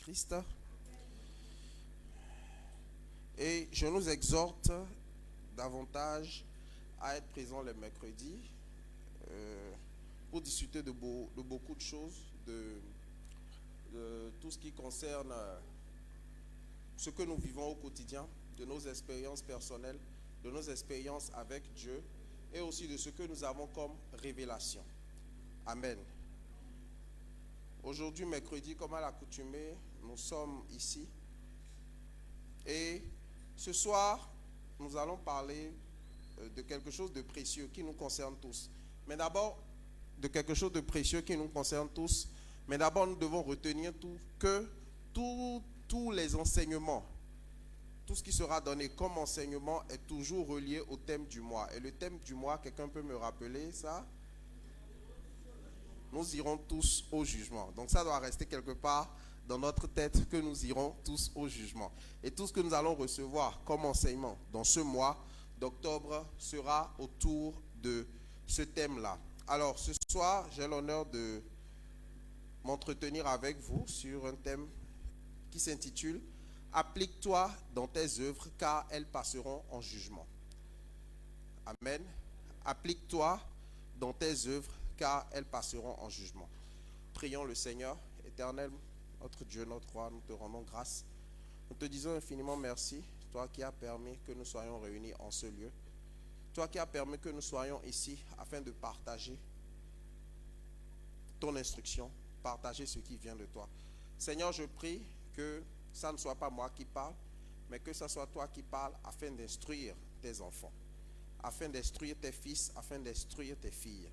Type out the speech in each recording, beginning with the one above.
Jésus-Christ. Et je nous exhorte davantage à être présents les mercredis pour discuter de beaucoup de choses, de tout ce qui concerne ce que nous vivons au quotidien, de nos expériences personnelles, de nos expériences avec Dieu et aussi de ce que nous avons comme révélation. Amen. Aujourd'hui, mercredi, comme à l'accoutumée, nous sommes ici. Et ce soir, nous allons parler de quelque chose de précieux qui nous concerne tous. Mais d'abord, de quelque chose de précieux qui nous concerne tous. Mais d'abord, nous devons retenir tous les enseignements, tout ce qui sera donné comme enseignement est toujours relié au thème du mois. Et le thème du mois, quelqu'un peut me rappeler ça? Nous irons tous au jugement. Donc ça doit rester quelque part dans notre tête que nous irons tous au jugement. Et tout ce que nous allons recevoir comme enseignement dans ce mois d'octobre sera autour de ce thème-là. Alors ce soir, j'ai l'honneur de m'entretenir avec vous sur un thème qui s'intitule « Applique-toi dans tes œuvres car elles passeront en jugement ». Amen. Applique-toi dans tes œuvres car elles passeront en jugement. Prions le Seigneur. Éternel, notre Dieu, notre roi, nous te rendons grâce. Nous te disons infiniment merci, toi qui as permis que nous soyons réunis en ce lieu. Toi qui as permis que nous soyons ici afin de partager ton instruction, partager ce qui vient de toi. Seigneur, je prie que ça ne soit pas moi qui parle, mais que ce soit toi qui parles afin d'instruire tes enfants, afin d'instruire tes fils, afin d'instruire tes filles.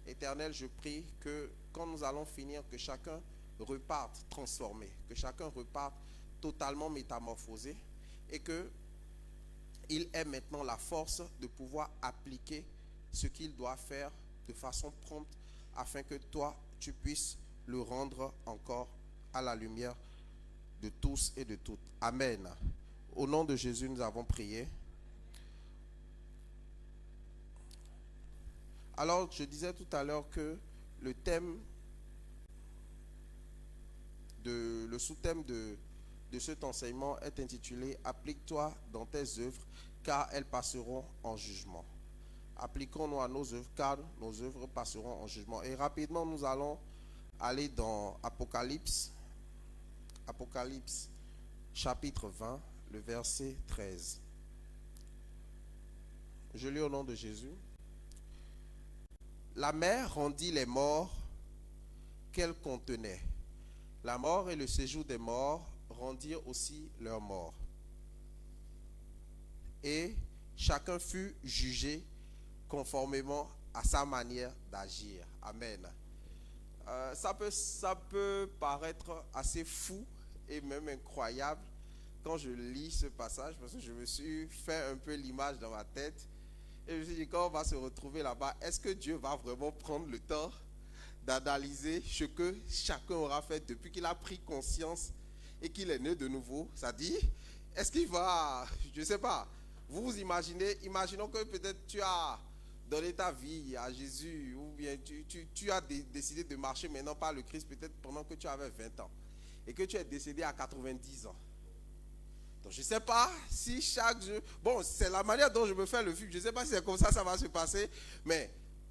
Éternel, je prie que quand nous allons finir, que chacun reparte transformé, que chacun reparte totalement métamorphosé et qu'il ait maintenant la force de pouvoir appliquer ce qu'il doit faire de façon prompte afin que toi, tu puisses le rendre encore à la lumière de tous et de toutes. Amen. Au nom de Jésus, nous avons prié. Alors, je disais tout à l'heure que le sous-thème de cet enseignement est intitulé « Applique-toi dans tes œuvres, car elles passeront en jugement ». Appliquons-nous à nos œuvres, car nos œuvres passeront en jugement. Et rapidement, nous allons aller dans Apocalypse chapitre 20, le verset 13. Je lis au nom de Jésus. La mer rendit les morts qu'elle contenait. La mort et le séjour des morts rendirent aussi leurs morts. Et chacun fut jugé conformément à sa manière d'agir. Amen. Ça peut paraître assez fou et même incroyable quand je lis ce passage, parce que je me suis fait un peu l'image dans ma tête. Et je me suis dit, quand on va se retrouver là-bas, est-ce que Dieu va vraiment prendre le temps d'analyser ce que chacun aura fait depuis qu'il a pris conscience et qu'il est né de nouveau? C'est-à-dire, est-ce qu'il va, je ne sais pas, vous imaginons que peut-être tu as donné ta vie à Jésus, ou bien tu as décidé de marcher maintenant par le Christ peut-être pendant que tu avais 20 ans et que tu es décédé à 90 ans. Donc je ne sais pas si chaque jour... Bon, c'est la manière dont je me fais le film. Je ne sais pas si c'est comme ça va se passer. Mais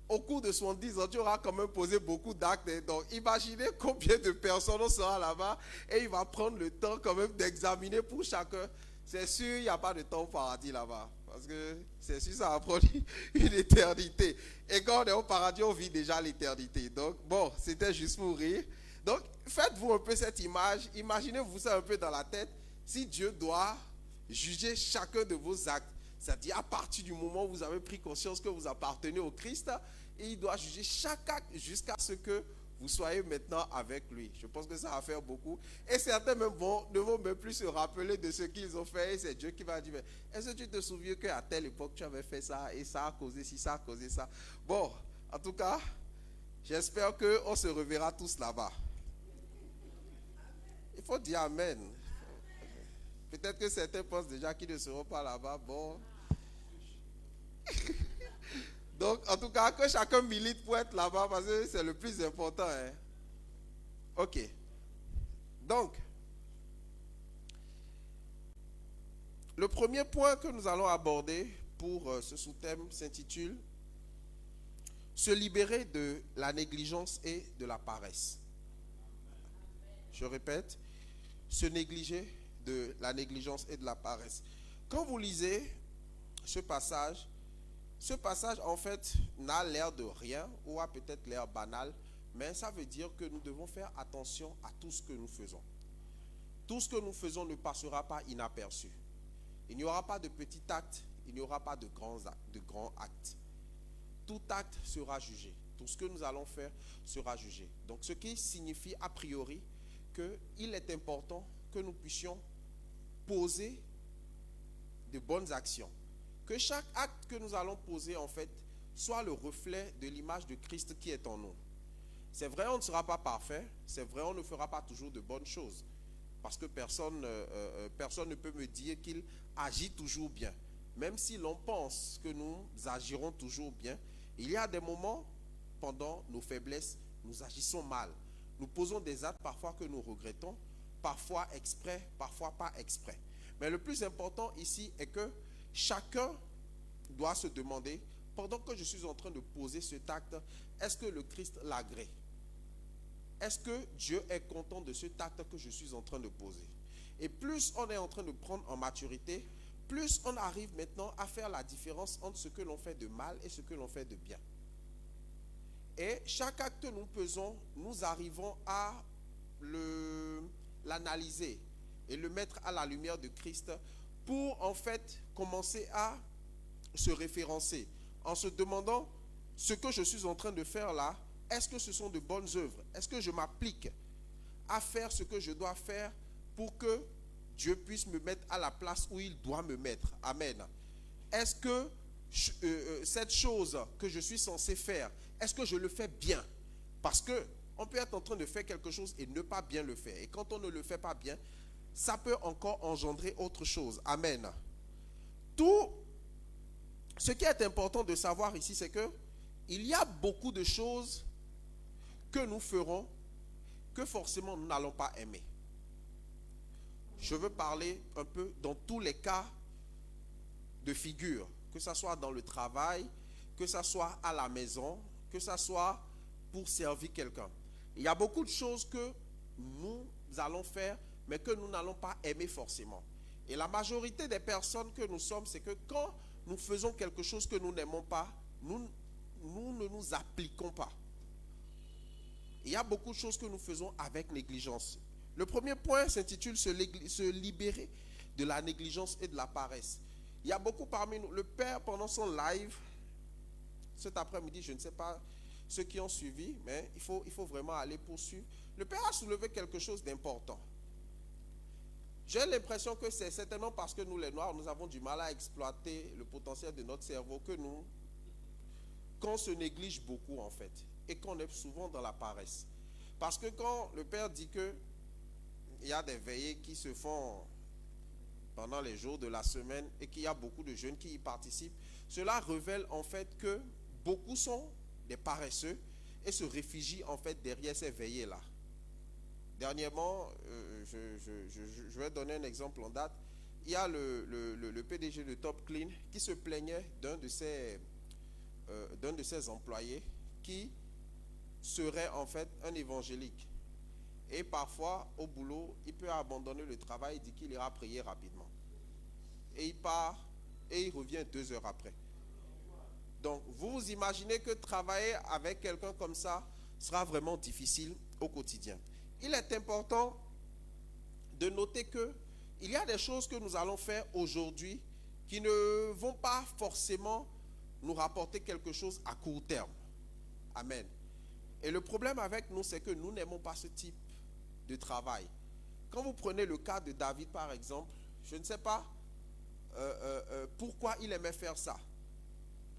au cours de 70 ans, tu auras quand même posé beaucoup d'actes. Donc imaginez combien de personnes on sera là-bas. Et il va prendre le temps quand même d'examiner pour chacun. C'est sûr, il n'y a pas de temps au paradis là-bas. Parce que c'est sûr, ça va prendre une éternité. Et quand on est au paradis, on vit déjà l'éternité. Donc bon, c'était juste pour rire. Donc faites-vous un peu cette image. Imaginez-vous ça un peu dans la tête. Si Dieu doit juger chacun de vos actes, c'est-à-dire à partir du moment où vous avez pris conscience que vous appartenez au Christ, et il doit juger chaque acte jusqu'à ce que vous soyez maintenant avec lui. Je pense que ça va faire beaucoup. Et certains même ne vont même plus se rappeler de ce qu'ils ont fait. Et c'est Dieu qui va dire, est-ce que tu te souviens qu'à telle époque tu avais fait ça et ça a causé ci, ça a causé ça. Bon, en tout cas, j'espère qu'on se reverra tous là-bas. Il faut dire Amen. Peut-être que certains pensent déjà qu'ils ne seront pas là-bas. Bon. Donc, en tout cas, que chacun milite pour être là-bas parce que c'est le plus important. Hein. Ok. Donc, Le premier point que nous allons aborder pour ce sous-thème s'intitule « Se libérer de la négligence et de la paresse ». Je répète, se négliger de la négligence et de la paresse. Quand vous lisez ce passage en fait n'a l'air de rien ou a peut-être l'air banal, mais ça veut dire que nous devons faire attention à tout ce que nous faisons. Tout ce que nous faisons ne passera pas inaperçu. Il n'y aura pas de petits actes, il n'y aura pas de grands actes. Tout acte sera jugé. Tout ce que nous allons faire sera jugé. Donc ce qui signifie a priori qu'il est important que nous puissions poser de bonnes actions. Que chaque acte que nous allons poser en fait soit le reflet de l'image de Christ qui est en nous. C'est vrai, on ne sera pas parfait. C'est vrai, on ne fera pas toujours de bonnes choses. Parce que personne ne peut me dire qu'il agit toujours bien. Même si l'on pense que nous agirons toujours bien, il y a des moments, pendant nos faiblesses, nous agissons mal. Nous posons des actes parfois que nous regrettons, parfois exprès, parfois pas exprès. Mais le plus important ici est que chacun doit se demander, pendant que je suis en train de poser cet acte, est-ce que le Christ l'agrée? Est-ce que Dieu est content de cet acte que je suis en train de poser? Et plus on est en train de prendre en maturité, plus on arrive maintenant à faire la différence entre ce que l'on fait de mal et ce que l'on fait de bien. Et chaque acte que nous faisons, nous arrivons à l'analyser et le mettre à la lumière de Christ pour en fait commencer à se référencer en se demandant ce que je suis en train de faire là, est-ce que ce sont de bonnes œuvres? Est-ce que je m'applique à faire ce que je dois faire pour que Dieu puisse me mettre à la place où il doit me mettre? Amen. Est-ce que cette chose que je suis censé faire, est-ce que je le fais bien? Parce que on peut être en train de faire quelque chose et ne pas bien le faire. Et quand on ne le fait pas bien, ça peut encore engendrer autre chose. Amen. Tout ce qui est important de savoir ici, c'est que il y a beaucoup de choses que nous ferons que forcément nous n'allons pas aimer. Je veux parler un peu dans tous les cas de figure, que ce soit dans le travail, que ce soit à la maison, que ce soit pour servir quelqu'un. Il y a beaucoup de choses que nous allons faire, mais que nous n'allons pas aimer forcément. Et la majorité des personnes que nous sommes, c'est que quand nous faisons quelque chose que nous n'aimons pas, nous ne nous appliquons pas. Il y a beaucoup de choses que nous faisons avec négligence. Le premier point s'intitule se libérer de la négligence et de la paresse. Il y a beaucoup parmi nous. Le Père, pendant son live, cet après-midi, je ne sais pas ceux qui ont suivi, mais il faut vraiment aller poursuivre. Le Père a soulevé quelque chose d'important. J'ai l'impression que c'est certainement parce que nous, les Noirs, nous avons du mal à exploiter le potentiel de notre cerveau qu'on se néglige beaucoup en fait. Et qu'on est souvent dans la paresse. Parce que quand le Père dit que il y a des veillées qui se font pendant les jours de la semaine et qu'il y a beaucoup de jeunes qui y participent, cela révèle en fait que beaucoup sont des paresseux et se réfugient en fait derrière ces veillées-là. Dernièrement, je vais donner un exemple en date. Il y a le PDG de Top Clean qui se plaignait d'un de ses employés qui serait en fait un évangélique. Et parfois, au boulot, il peut abandonner le travail, il dit qu'il ira prier rapidement. Et il part et il revient 2 heures après. Donc, vous vous imaginez que travailler avec quelqu'un comme ça sera vraiment difficile au quotidien. Il est important de noter qu'il y a des choses que nous allons faire aujourd'hui qui ne vont pas forcément nous rapporter quelque chose à court terme. Amen. Et le problème avec nous, c'est que nous n'aimons pas ce type de travail. Quand vous prenez le cas de David, par exemple, je ne sais pas pourquoi il aimait faire ça.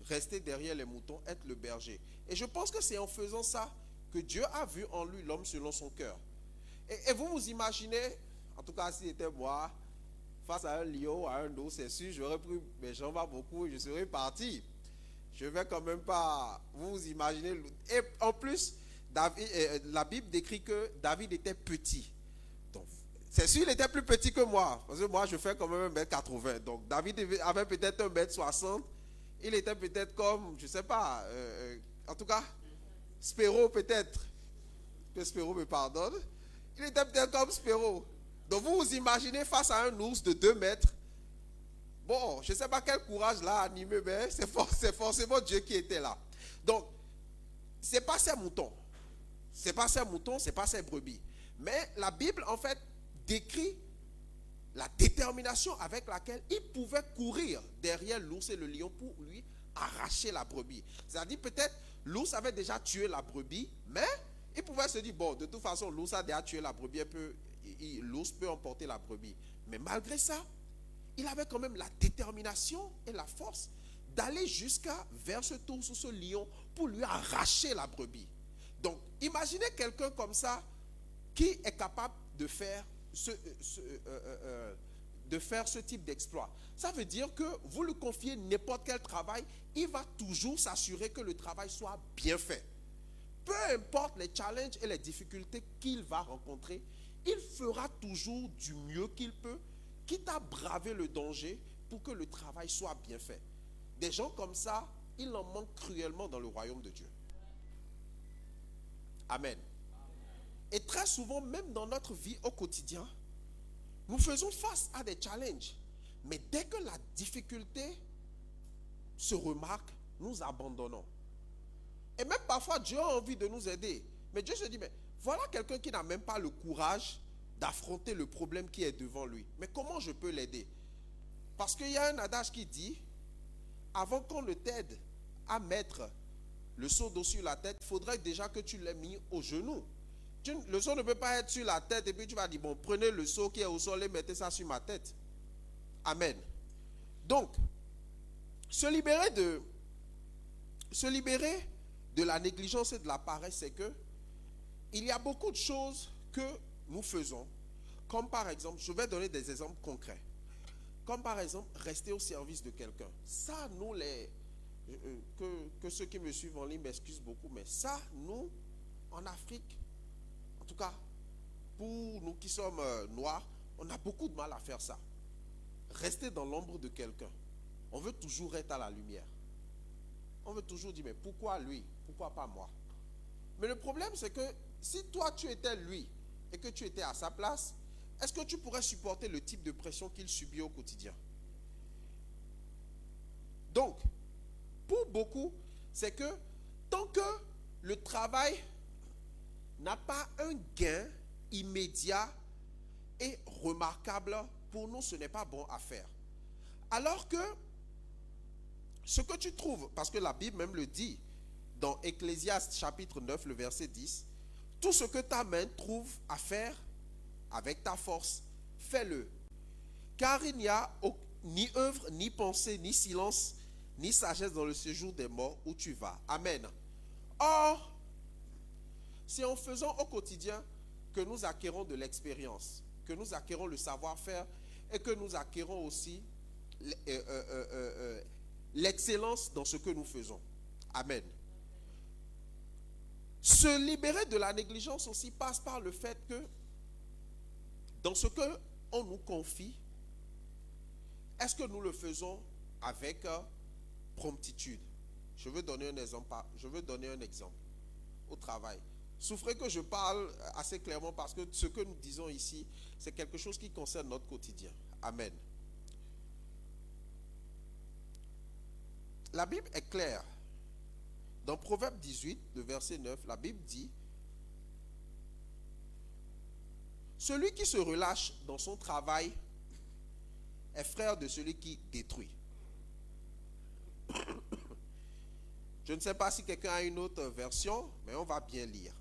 Rester derrière les moutons, être le berger. Et je pense que c'est en faisant ça que Dieu a vu en lui l'homme selon son cœur. Et vous vous imaginez, en tout cas si c'était moi, face à un lion, à un ours, c'est sûr, j'aurais pris mes jambes à beaucoup et je serais parti. Je ne vais quand même pas vous imaginer. Et en plus, la Bible décrit que David était petit. Donc, C'est sûr, il était plus petit que moi. Parce que moi, je fais quand même 1m80. Donc, David avait peut-être 1m60. Il était peut-être comme, je ne sais pas, en tout cas, Spéro peut-être. Que Spéro me pardonne. Il était peut-être comme Spéro. Donc, vous vous imaginez face à un ours de 2 mètres. Bon, je ne sais pas quel courage l'a animé, mais c'est forcément Dieu qui était là. Donc, ce n'est pas ses moutons. Ce n'est pas ses moutons, ce n'est pas ses brebis. Mais la Bible, en fait, décrit la détermination avec laquelle il pouvait courir derrière l'ours et le lion pour lui arracher la brebis. C'est-à-dire peut-être l'ours avait déjà tué la brebis, mais il pouvait se dire, bon, de toute façon, l'ours a déjà tué la brebis, l'ours peut emporter la brebis. Mais malgré ça, il avait quand même la détermination et la force d'aller jusqu'à vers cet ours ou ce lion pour lui arracher la brebis. Donc, imaginez quelqu'un comme ça qui est capable de faire ce type d'exploit. Ça veut dire que vous lui confiez n'importe quel travail, il va toujours s'assurer que le travail soit bien fait. Peu importe les challenges et les difficultés qu'il va rencontrer, il fera toujours du mieux qu'il peut, quitte à braver le danger pour que le travail soit bien fait. Des gens comme ça, il en manque cruellement dans le royaume de Dieu. Amen. Et très souvent, même dans notre vie au quotidien, nous faisons face à des challenges. Mais dès que la difficulté se remarque, nous abandonnons. Et même parfois, Dieu a envie de nous aider. Mais Dieu se dit, mais voilà quelqu'un qui n'a même pas le courage d'affronter le problème qui est devant lui. Mais comment je peux l'aider? Parce qu'il y a un adage qui dit, avant qu'on ne t'aide à mettre le seau d'eau sur la tête, il faudrait déjà que tu l'aies mis au genou. Le seau ne peut pas être sur la tête et puis tu vas dire, bon, prenez le seau qui est au sol et mettez ça sur ma tête. Amen. Donc, se libérer de la négligence et de la paresse, c'est que il y a beaucoup de choses que nous faisons, comme par exemple, je vais donner des exemples concrets, comme par exemple, rester au service de quelqu'un. Ça, nous, que ceux qui me suivent en ligne m'excusent beaucoup, mais ça, nous, en Afrique, en tout cas, pour nous qui sommes noirs, on a beaucoup de mal à faire ça. Rester dans l'ombre de quelqu'un. On veut toujours être à la lumière. On veut toujours dire, mais pourquoi lui? Pourquoi pas moi? Mais le problème, c'est que si toi, tu étais lui et que tu étais à sa place, est-ce que tu pourrais supporter le type de pression qu'il subit au quotidien? Donc, pour beaucoup, c'est que tant que le travail n'a pas un gain immédiat et remarquable, pour nous, ce n'est pas bon à faire. Alors que ce que tu trouves, parce que la Bible même le dit, dans Ecclésiaste chapitre 9, le verset 10, tout ce que ta main trouve à faire avec ta force, fais-le. Car il n'y a ni œuvre, ni pensée, ni silence, ni sagesse dans le séjour des morts où tu vas. Amen. Or, c'est en faisant au quotidien que nous acquérons de l'expérience, que nous acquérons le savoir-faire et que nous acquérons aussi l'excellence dans ce que nous faisons. Amen. Se libérer de la négligence aussi passe par le fait que dans ce qu'on nous confie, est-ce que nous le faisons avec promptitude? Je veux donner un exemple au travail. Souffrez que je parle assez clairement parce que ce que nous disons ici, c'est quelque chose qui concerne notre quotidien. Amen. La Bible est claire. Dans Proverbe 18, le verset 9, la Bible dit: celui qui se relâche dans son travail est frère de celui qui détruit. Je ne sais pas si quelqu'un a une autre version, mais on va bien lire.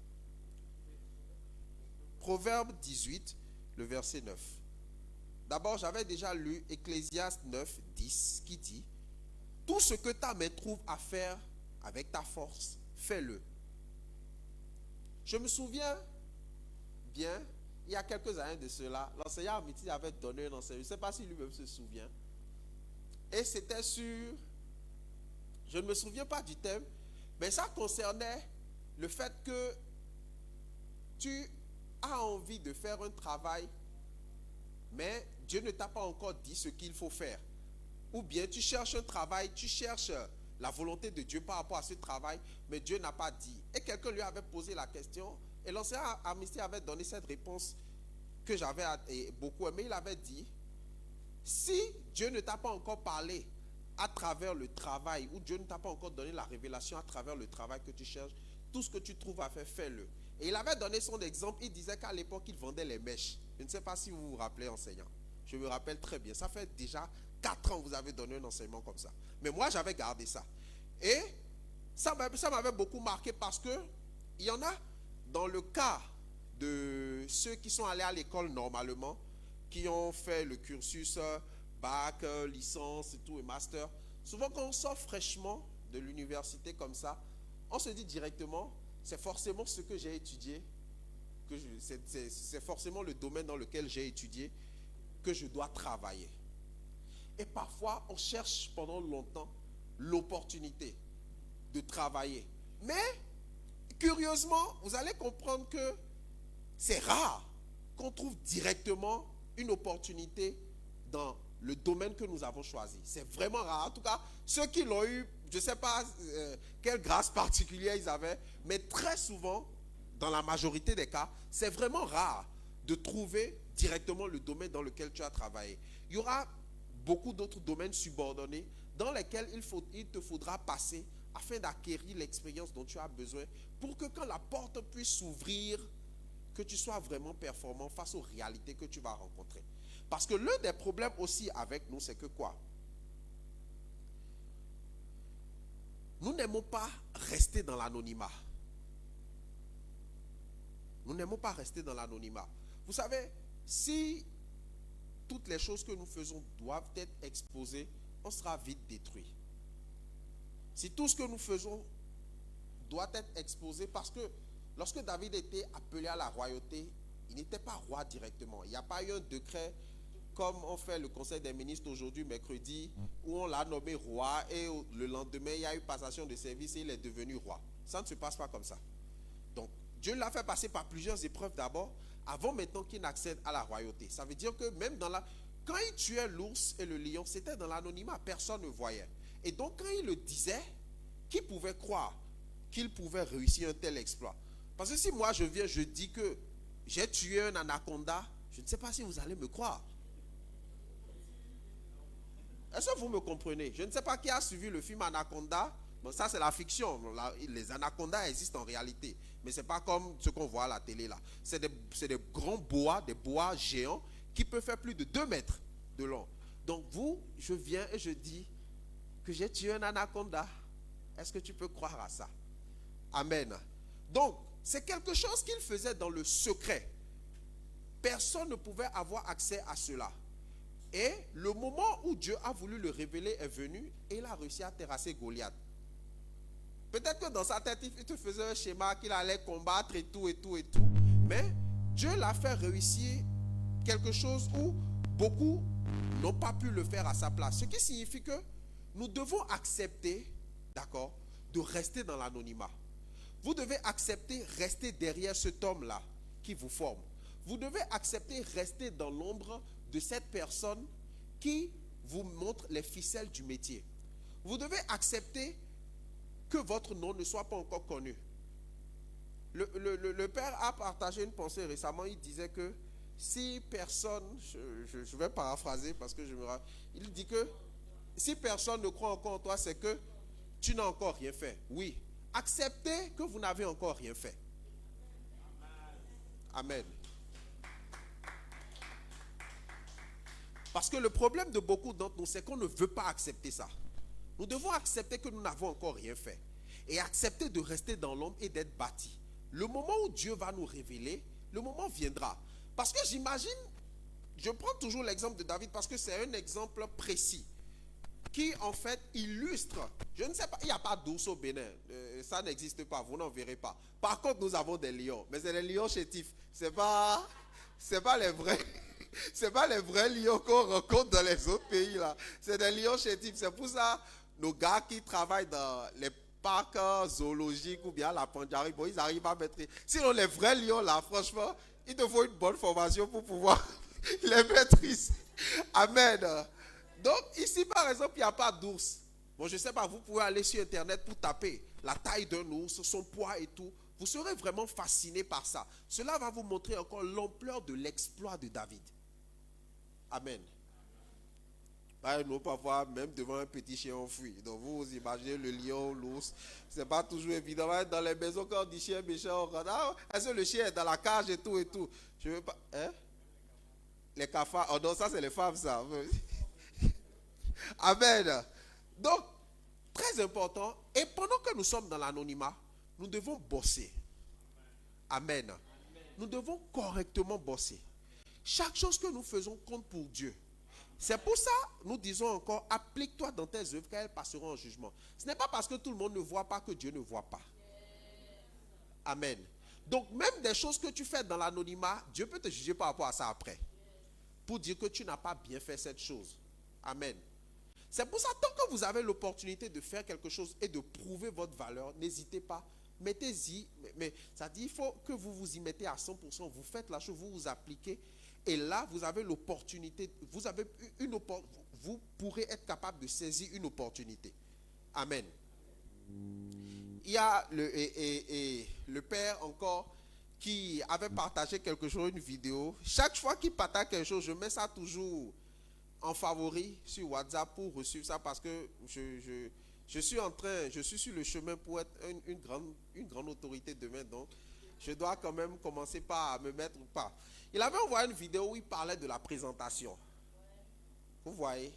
Proverbe 18, le verset 9. D'abord, j'avais déjà lu Ecclésiaste 9, 10, qui dit: tout ce que ta main trouve à faire avec ta force, fais-le. Je me souviens bien, il y a quelques années de cela, l'enseignant Amiti avait donné un enseignement, je ne sais pas si lui-même se souvient, et c'était sur, je ne me souviens pas du thème, mais ça concernait le fait que tu as envie de faire un travail mais Dieu ne t'a pas encore dit ce qu'il faut faire. Ou bien tu cherches un travail, tu cherches la volonté de Dieu par rapport à ce travail, mais Dieu n'a pas dit. Et quelqu'un lui avait posé la question, et l'enseignant Amnesty avait donné cette réponse que j'avais beaucoup aimé. Il avait dit, si Dieu ne t'a pas encore parlé à travers le travail, ou Dieu ne t'a pas encore donné la révélation à travers le travail que tu cherches, tout ce que tu trouves à faire, fais-le. Et il avait donné son exemple, il disait qu'à l'époque, il vendait les mèches. Je ne sais pas si vous vous rappelez, enseignant. Je me rappelle très bien. Ça fait déjà 4 ans que vous avez donné un enseignement comme ça. Mais moi, j'avais gardé ça. Et ça m'avait beaucoup marqué parce que il y en a dans le cas de ceux qui sont allés à l'école normalement, qui ont fait le cursus bac, licence et tout, et master. Souvent, quand on sort fraîchement de l'université comme ça, on se dit directement, c'est forcément ce que j'ai étudié, c'est forcément le domaine dans lequel j'ai étudié que je dois travailler. Et parfois, on cherche pendant longtemps l'opportunité de travailler. Mais, curieusement, vous allez comprendre que c'est rare qu'on trouve directement une opportunité dans le domaine que nous avons choisi. C'est vraiment rare. En tout cas, ceux qui l'ont eu, je ne sais pas quelle grâce particulière ils avaient, mais très souvent, dans la majorité des cas, c'est vraiment rare de trouver directement le domaine dans lequel tu as travaillé. Il y aura beaucoup d'autres domaines subordonnés dans lesquels il te faudra passer afin d'acquérir l'expérience dont tu as besoin pour que quand la porte puisse s'ouvrir, que tu sois vraiment performant face aux réalités que tu vas rencontrer. Parce que l'un des problèmes aussi avec nous, c'est que quoi? Nous n'aimons pas rester dans l'anonymat. Nous n'aimons pas rester dans l'anonymat. Vous savez, si toutes les choses que nous faisons doivent être exposées, on sera vite détruit. Si tout ce que nous faisons doit être exposé, parce que lorsque David était appelé à la royauté, il n'était pas roi directement. Il n'y a pas eu un décret comme on fait le conseil des ministres aujourd'hui, mercredi, où on l'a nommé roi et le lendemain, il y a eu passation de service et il est devenu roi. Ça ne se passe pas comme ça. Donc, Dieu l'a fait passer par plusieurs épreuves d'abord, avant maintenant qu'il n'accède à la royauté. Ça veut dire que même quand il tuait l'ours et le lion, c'était dans l'anonymat, personne ne voyait. Et donc, quand il le disait, qui pouvait croire qu'il pouvait réussir un tel exploit? Parce que si moi je viens, je dis que j'ai tué un anaconda, je ne sais pas si vous allez me croire. Est-ce que vous me comprenez? Je ne sais pas qui a suivi le film Anaconda. Bon, ça c'est la fiction. Les anacondas existent en réalité. Mais ce n'est pas comme ce qu'on voit à la télé là. C'est des grands boas, des boas géants qui peuvent faire plus de 2 mètres de long. Donc je viens et je dis que j'ai tué un anaconda. Est-ce que tu peux croire à ça? Amen. Donc, c'est quelque chose qu'il faisait dans le secret. Personne ne pouvait avoir accès à cela. Et le moment où Dieu a voulu le révéler est venu et il a réussi à terrasser Goliath. Peut-être que dans sa tête, il te faisait un schéma qu'il allait combattre et tout, et tout, et tout. Mais Dieu l'a fait réussir quelque chose où beaucoup n'ont pas pu le faire à sa place. Ce qui signifie que nous devons accepter, d'accord, de rester dans l'anonymat. Vous devez accepter rester derrière cet homme-là qui vous forme. Vous devez accepter rester dans l'ombre de cette personne qui vous montre les ficelles du métier. Vous devez accepter que votre nom ne soit pas encore connu. Le père a partagé une pensée récemment. Il disait que si personne, je vais paraphraser parce que je me rappelle, il dit que si personne ne croit encore en toi, c'est que tu n'as encore rien fait. Oui. Acceptez que vous n'avez encore rien fait. Amen. Parce que le problème de beaucoup d'entre nous, c'est qu'on ne veut pas accepter ça. Nous devons accepter que nous n'avons encore rien fait. Et accepter de rester dans l'ombre et d'être bâti. Le moment où Dieu va nous révéler, le moment viendra. Parce que j'imagine, je prends toujours l'exemple de David parce que c'est un exemple précis qui en fait illustre, je ne sais pas, il n'y a pas d'ours au Bénin, ça n'existe pas, vous n'en verrez pas. Par contre, nous avons des lions, mais c'est des lions chétifs, c'est pas les vrais. C'est pas les vrais lions qu'on rencontre dans les autres pays là. C'est des lions chétifs. C'est pour ça nos gars qui travaillent dans les parcs zoologiques ou bien la Pandjari, bon, ils arrivent à mettre. Sinon les vrais lions là, franchement, il te faut une bonne formation pour pouvoir Il est maîtrise. Amen. Donc, ici, par exemple, il n'y a pas d'ours. Bon, je ne sais pas, vous pouvez aller sur Internet pour taper la taille d'un ours, son poids et tout. Vous serez vraiment fasciné par ça. Cela va vous montrer encore l'ampleur de l'exploit de David. Amen. Nous, parfois, même devant un petit chien, on fuit. Donc, vous imaginez le lion, l'ours. Ce n'est pas toujours évident. Dans les maisons, quand on dit chien méchant, on regarde, ah, est-ce que le chien est dans la cage et tout et tout. Je veux pas. Hein? Les cafards. Oh non, ça, c'est les femmes, ça. Amen. Donc, très important. Et pendant que nous sommes dans l'anonymat, nous devons bosser. Amen. Nous devons correctement bosser. Chaque chose que nous faisons compte pour Dieu. C'est pour ça, nous disons encore, applique-toi dans tes œuvres car elles passeront en jugement. Ce n'est pas parce que tout le monde ne voit pas que Dieu ne voit pas. Amen. Donc même des choses que tu fais dans l'anonymat, Dieu peut te juger par rapport à ça après. Pour dire que tu n'as pas bien fait cette chose. Amen. C'est pour ça, tant que vous avez l'opportunité de faire quelque chose et de prouver votre valeur, n'hésitez pas. Mettez-y, mais ça dit, il faut que vous vous y mettez à 100%. Vous faites la chose, vous vous appliquez. Et là, vous avez l'opportunité, vous pourrez être capable de saisir une opportunité. Amen. Il y a le père encore qui avait partagé quelque chose, une vidéo. Chaque fois qu'il partage quelque chose, je mets ça toujours en favori sur WhatsApp pour recevoir ça parce que je suis sur le chemin pour être une grande autorité demain. Donc, je dois quand même commencer par me mettre ou pas. Il avait envoyé une vidéo où il parlait de la présentation. Vous voyez,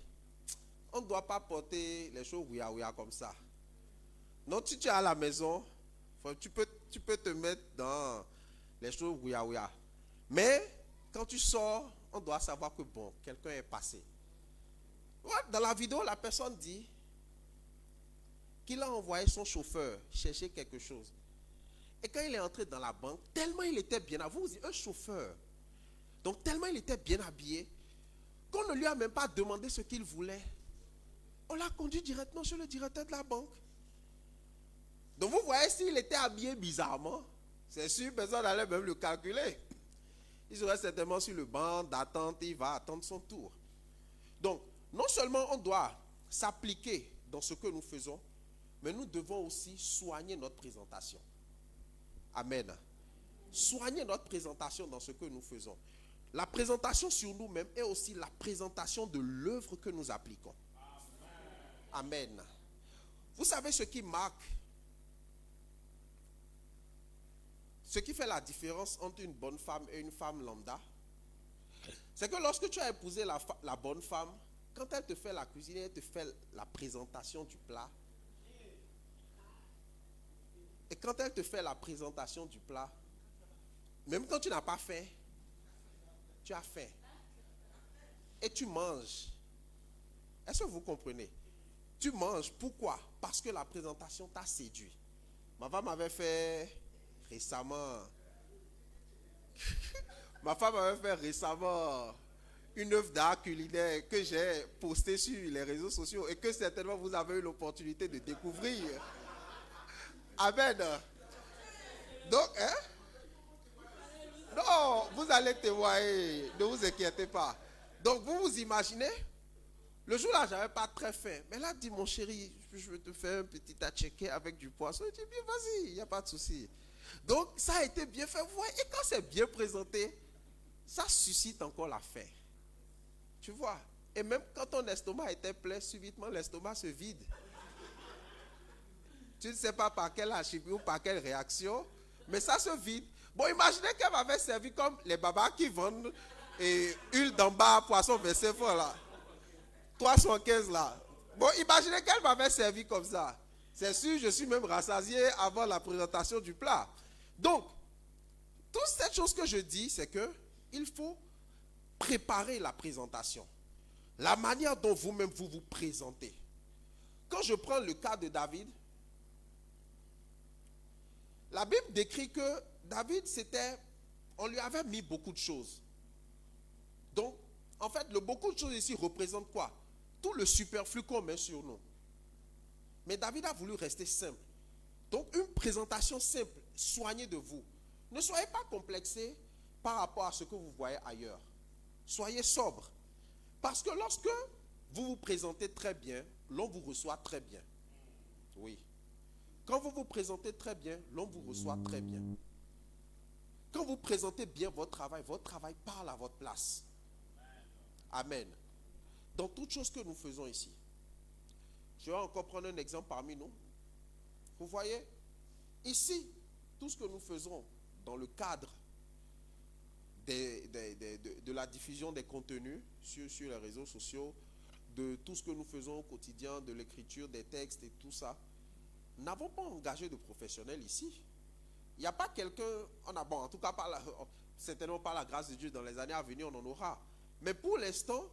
on ne doit pas porter les choses ouïa comme ça. Donc, si tu es à la maison, tu peux te mettre dans les choses ouïa. Mais, quand tu sors, on doit savoir que bon, quelqu'un est passé. Dans la vidéo, la personne dit qu'il a envoyé son chauffeur chercher quelque chose. Et quand il est entré dans la banque, tellement il était bien habillé, vous dites, un chauffeur, donc tellement il était bien habillé, qu'on ne lui a même pas demandé ce qu'il voulait. On l'a conduit directement chez le directeur de la banque. Donc vous voyez, s'il était habillé bizarrement, c'est sûr, personne n'allait même le calculer. Il serait certainement sur le banc d'attente, il va attendre son tour. Donc, non seulement on doit s'appliquer dans ce que nous faisons, mais nous devons aussi soigner notre présentation. Amen. Soigner notre présentation dans ce que nous faisons. La présentation sur nous-mêmes est aussi la présentation de l'œuvre que nous appliquons. Amen. Vous savez ce qui marque, ce qui fait la différence entre une bonne femme et une femme lambda, c'est que lorsque tu as épousé la bonne femme, quand elle te fait la cuisine, elle te fait la présentation du plat. Et quand elle te fait la présentation du plat, même quand tu n'as pas faim, tu as faim. Et tu manges. Est-ce que vous comprenez? Tu manges. Pourquoi? Parce que la présentation t'a séduit. Ma femme avait fait récemment une œuvre d'art culinaire que j'ai postée sur les réseaux sociaux et que certainement vous avez eu l'opportunité de découvrir. Amen. Donc, non, vous allez témoigner, ne vous inquiétez pas. Donc, vous vous imaginez, le jour-là, je n'avais pas très faim. Mais là, dit mon chéri, je vais te faire un petit atcheké avec du poisson. Je dis, bien, vas-y, il n'y a pas de souci. Donc, ça a été bien fait. Vous voyez, et quand c'est bien présenté, ça suscite encore la faim. Tu vois, et même quand ton estomac était plein, subitement, l'estomac se vide. Tu ne sais pas par quelle alchimie ou par quelle réaction, mais ça se vide. Bon, imaginez qu'elle m'avait servi comme les babas qui vendent huile d'en bas, poisson 25 francs là. 315 là. Bon, imaginez qu'elle m'avait servi comme ça. C'est sûr, je suis même rassasié avant la présentation du plat. Donc, toute cette chose que je dis, c'est que il faut préparer la présentation. La manière dont vous-même vous vous présentez. Quand je prends le cas de David, la Bible décrit que David, on lui avait mis beaucoup de choses. Donc, en fait, le beaucoup de choses ici représente quoi? Tout le superflu qu'on met sur nous. Mais David a voulu rester simple. Donc, une présentation simple, soignez de vous. Ne soyez pas complexés par rapport à ce que vous voyez ailleurs. Soyez sobre. Parce que lorsque vous vous présentez très bien, l'on vous reçoit très bien. Oui. Quand vous vous présentez très bien, l'on vous reçoit très bien. Quand vous présentez bien votre travail parle à votre place. Amen. Dans toutes choses que nous faisons ici, je vais encore prendre un exemple parmi nous. Vous voyez, ici, tout ce que nous faisons dans le cadre de la diffusion des contenus sur les réseaux sociaux, de tout ce que nous faisons au quotidien, de l'écriture des textes et tout ça, nous n'avons pas engagé de professionnels ici. Il n'y a pas quelqu'un, en tout cas certainement pas la grâce de Dieu, dans les années à venir on en aura. Mais pour l'instant,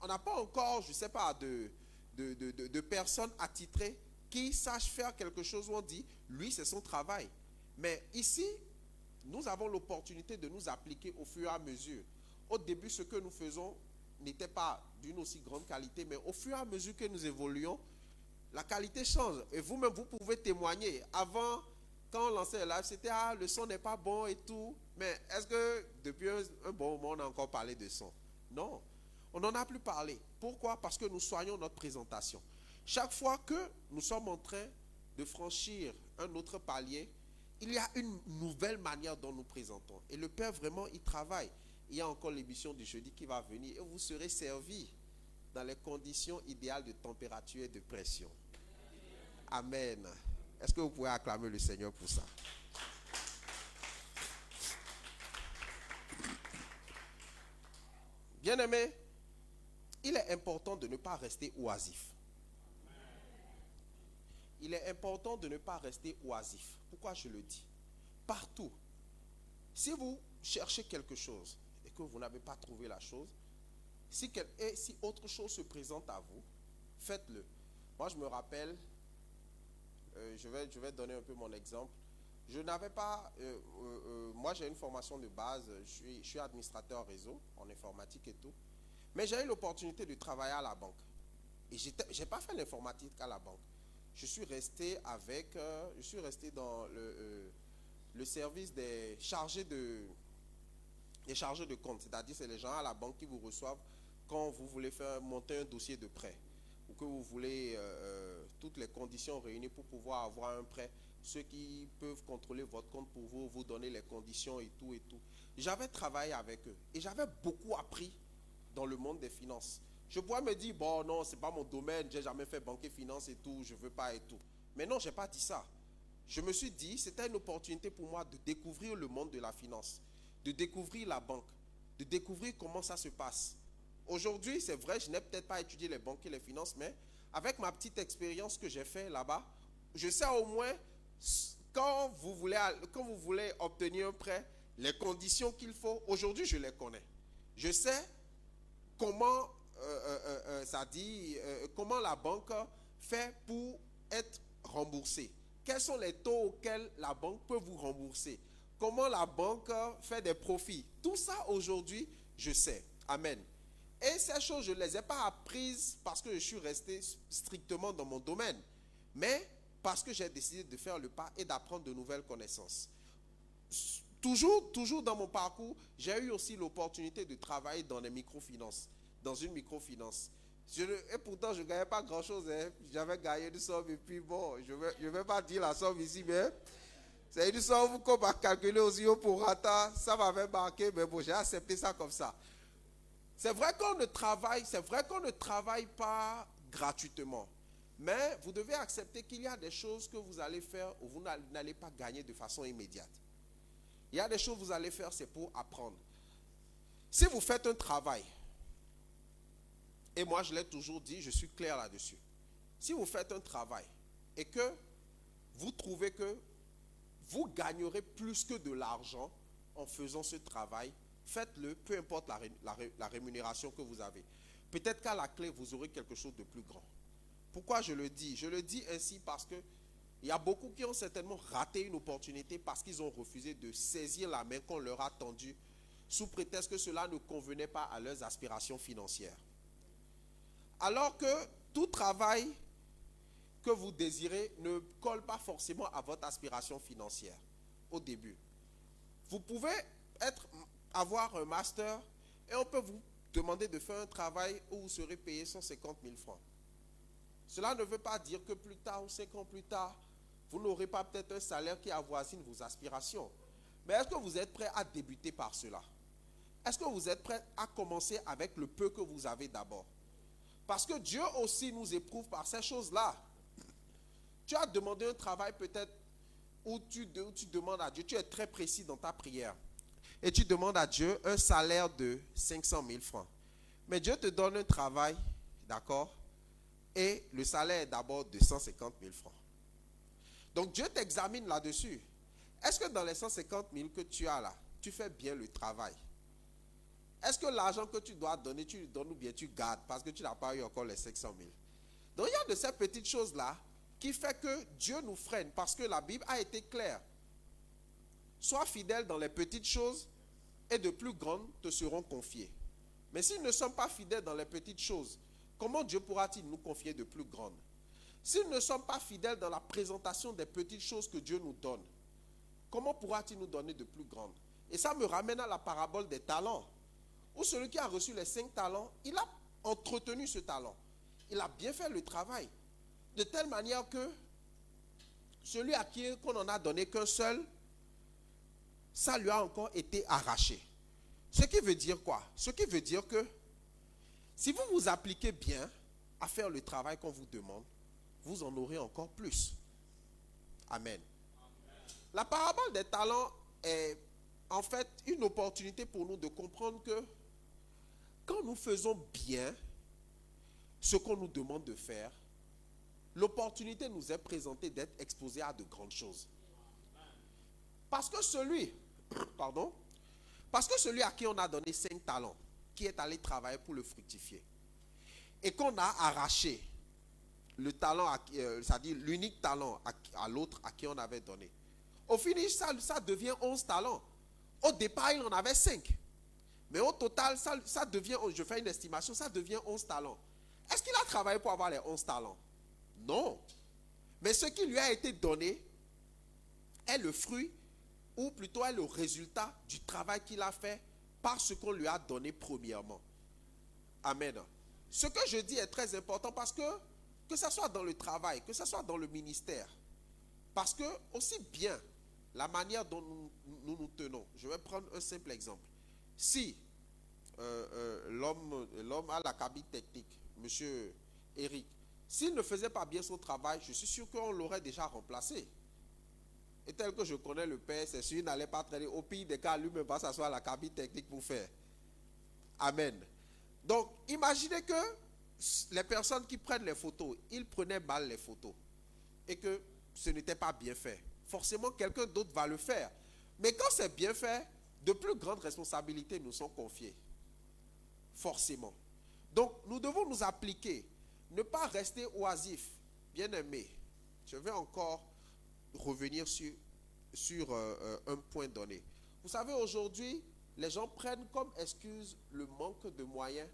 on n'a pas encore, je ne sais pas, de personnes attitrées qui sachent faire quelque chose où on dit, lui c'est son travail. Mais ici, nous avons l'opportunité de nous appliquer au fur et à mesure. Au début, ce que nous faisons n'était pas d'une aussi grande qualité, mais au fur et à mesure que nous évoluons, la qualité change. Et vous-même, vous pouvez témoigner. Avant, quand on lançait le live, c'était « Ah, le son n'est pas bon et tout ». Mais est-ce que depuis un bon moment, on a encore parlé de son? Non, on n'en a plus parlé. Pourquoi? Parce que nous soignons notre présentation. Chaque fois que nous sommes en train de franchir un autre palier, il y a une nouvelle manière dont nous présentons. Et le Père, vraiment, il travaille. Il y a encore l'émission du jeudi qui va venir et vous serez servis dans les conditions idéales de température et de pression. Amen. Est-ce que vous pouvez acclamer le Seigneur pour ça? Bien-aimés, il est important de ne pas rester oisif. Il est important de ne pas rester oisif. Pourquoi je le dis? Partout. Si vous cherchez quelque chose et que vous n'avez pas trouvé la chose, si autre chose se présente à vous, faites-le. Moi, je me rappelle, je vais donner un peu mon exemple. Je n'avais pas, moi j'ai une formation de base, je suis administrateur réseau en informatique et tout, mais j'ai eu l'opportunité de travailler à la banque. Et je n'ai pas fait l'informatique à la banque. Je suis resté dans le service des chargés de compte, c'est-à-dire c'est les gens à la banque qui vous reçoivent quand vous voulez monter un dossier de prêt ou que vous voulez toutes les conditions réunies pour pouvoir avoir un prêt, ceux qui peuvent contrôler votre compte pour vous donner les conditions et tout et tout. J'avais travaillé avec eux et j'avais beaucoup appris dans le monde des finances. Je pourrais me dire, bon non, c'est pas mon domaine, j'ai jamais fait banque et finance et tout, je veux pas et tout. Mais non, j'ai pas dit ça. Je me suis dit, c'était une opportunité pour moi de découvrir le monde de la finance, de découvrir la banque, de découvrir comment ça se passe. Aujourd'hui, c'est vrai, je n'ai peut-être pas étudié les banques et les finances, mais avec ma petite expérience que j'ai fait là-bas, je sais au moins quand vous voulez obtenir un prêt, les conditions qu'il faut, aujourd'hui je les connais. Je sais comment comment la banque fait pour être remboursée. Quels sont les taux auxquels la banque peut vous rembourser? Comment la banque fait des profits? Tout ça aujourd'hui, je sais. Amen. Et ces choses, je ne les ai pas apprises parce que je suis resté strictement dans mon domaine, mais parce que j'ai décidé de faire le pas et d'apprendre de nouvelles connaissances. Toujours dans mon parcours, j'ai eu aussi l'opportunité de travailler dans les microfinances, dans une microfinance. Et pourtant, je ne gagnais pas grand-chose. J'avais gagné une somme et puis bon, je ne vais pas dire la somme ici, mais c'est une somme qu'on va calculer aussi au prorata. Ça m'avait marqué, mais bon, j'ai accepté ça comme ça. C'est vrai qu'on ne travaille pas gratuitement. Mais vous devez accepter qu'il y a des choses que vous allez faire où vous n'allez pas gagner de façon immédiate. Il y a des choses que vous allez faire, c'est pour apprendre. Si vous faites un travail, et moi je l'ai toujours dit, je suis clair là-dessus. Si vous faites un travail et que vous trouvez que vous gagnerez plus que de l'argent en faisant ce travail, faites-le, peu importe la rémunération que vous avez. Peut-être qu'à la clé, vous aurez quelque chose de plus grand. Pourquoi je le dis? Je le dis ainsi parce que il y a beaucoup qui ont certainement raté une opportunité parce qu'ils ont refusé de saisir la main qu'on leur a tendue sous prétexte que cela ne convenait pas à leurs aspirations financières. Alors que tout travail que vous désirez ne colle pas forcément à votre aspiration financière au début. Vous pouvez avoir un master Et on peut vous demander de faire un travail où vous serez payé 150 000 francs. Cela ne veut pas dire que plus tard ou 5 ans plus tard, vous n'aurez pas peut-être un salaire qui avoisine vos aspirations. Mais est-ce que vous êtes prêt à débuter par cela? Est-ce que vous êtes prêt à commencer avec le peu que vous avez d'abord? Parce que Dieu aussi nous éprouve par ces choses-là. Tu as demandé un travail peut-être où tu demandes à Dieu, tu es très précis dans ta prière. Et tu demandes à Dieu un salaire de 500 000 francs. Mais Dieu te donne un travail, d'accord? Et le salaire est d'abord de 150 000 francs. Donc Dieu t'examine là-dessus. Est-ce que dans les 150 000 que tu as là, tu fais bien le travail? Est-ce que l'argent que tu dois donner, tu le donnes ou bien tu gardes parce que tu n'as pas eu encore les 500 000? Donc il y a de ces petites choses-là qui fait que Dieu nous freine parce que la Bible a été claire. Sois fidèle dans les petites choses et de plus grandes te seront confiées. Mais si nous ne sommes pas fidèles dans les petites choses, comment Dieu pourra-t-il nous confier de plus grandes? Si nous ne sommes pas fidèles dans la présentation des petites choses que Dieu nous donne, comment pourra-t-il nous donner de plus grandes? Et ça me ramène à la parabole des talents, où celui qui a reçu les 5 talents, il a entretenu ce talent. Il a bien fait le travail, de telle manière que celui à qui on n'en a donné qu'un seul, ça lui a encore été arraché. Ce qui veut dire quoi? Ce qui veut dire que si vous vous appliquez bien à faire le travail qu'on vous demande, vous en aurez encore plus. Amen. La parabole des talents est en fait une opportunité pour nous de comprendre que quand nous faisons bien ce qu'on nous demande de faire, l'opportunité nous est présentée d'être exposés à de grandes choses. Parce que celui à qui on a donné 5 talents, qui est allé travailler pour le fructifier, et qu'on a arraché le talent, c'est-à-dire l'unique talent à l'autre à qui on avait donné, au finish, ça devient 11 talents. Au départ, il en avait 5. Mais au total, ça devient, je fais une estimation, ça devient 11 talents. Est-ce qu'il a travaillé pour avoir les 11 talents? Non. Mais ce qui lui a été donné est le fruit, ou plutôt est le résultat du travail qu'il a fait par ce qu'on lui a donné premièrement. Amen. Ce que je dis est très important parce que ce soit dans le travail, que ce soit dans le ministère, parce que aussi bien la manière dont nous tenons. Je vais prendre un simple exemple. Si l'homme à la cabine technique, monsieur Eric, s'il ne faisait pas bien son travail, je suis sûr qu'on l'aurait déjà remplacé. Et tel que je connais le père, c'est sûr, il n'allait pas traîner. Au pire des cas, lui-même va s'asseoir à la cabine technique pour faire. Amen. Donc, imaginez que les personnes qui prennent les photos, ils prenaient mal les photos. Et que ce n'était pas bien fait. Forcément, quelqu'un d'autre va le faire. Mais quand c'est bien fait, de plus grandes responsabilités nous sont confiées. Forcément. Donc, nous devons nous appliquer. Ne pas rester oisif. Bien-aimé, je vais encore revenir sur un point donné. Vous savez, aujourd'hui, les gens prennent comme excuse le manque de moyens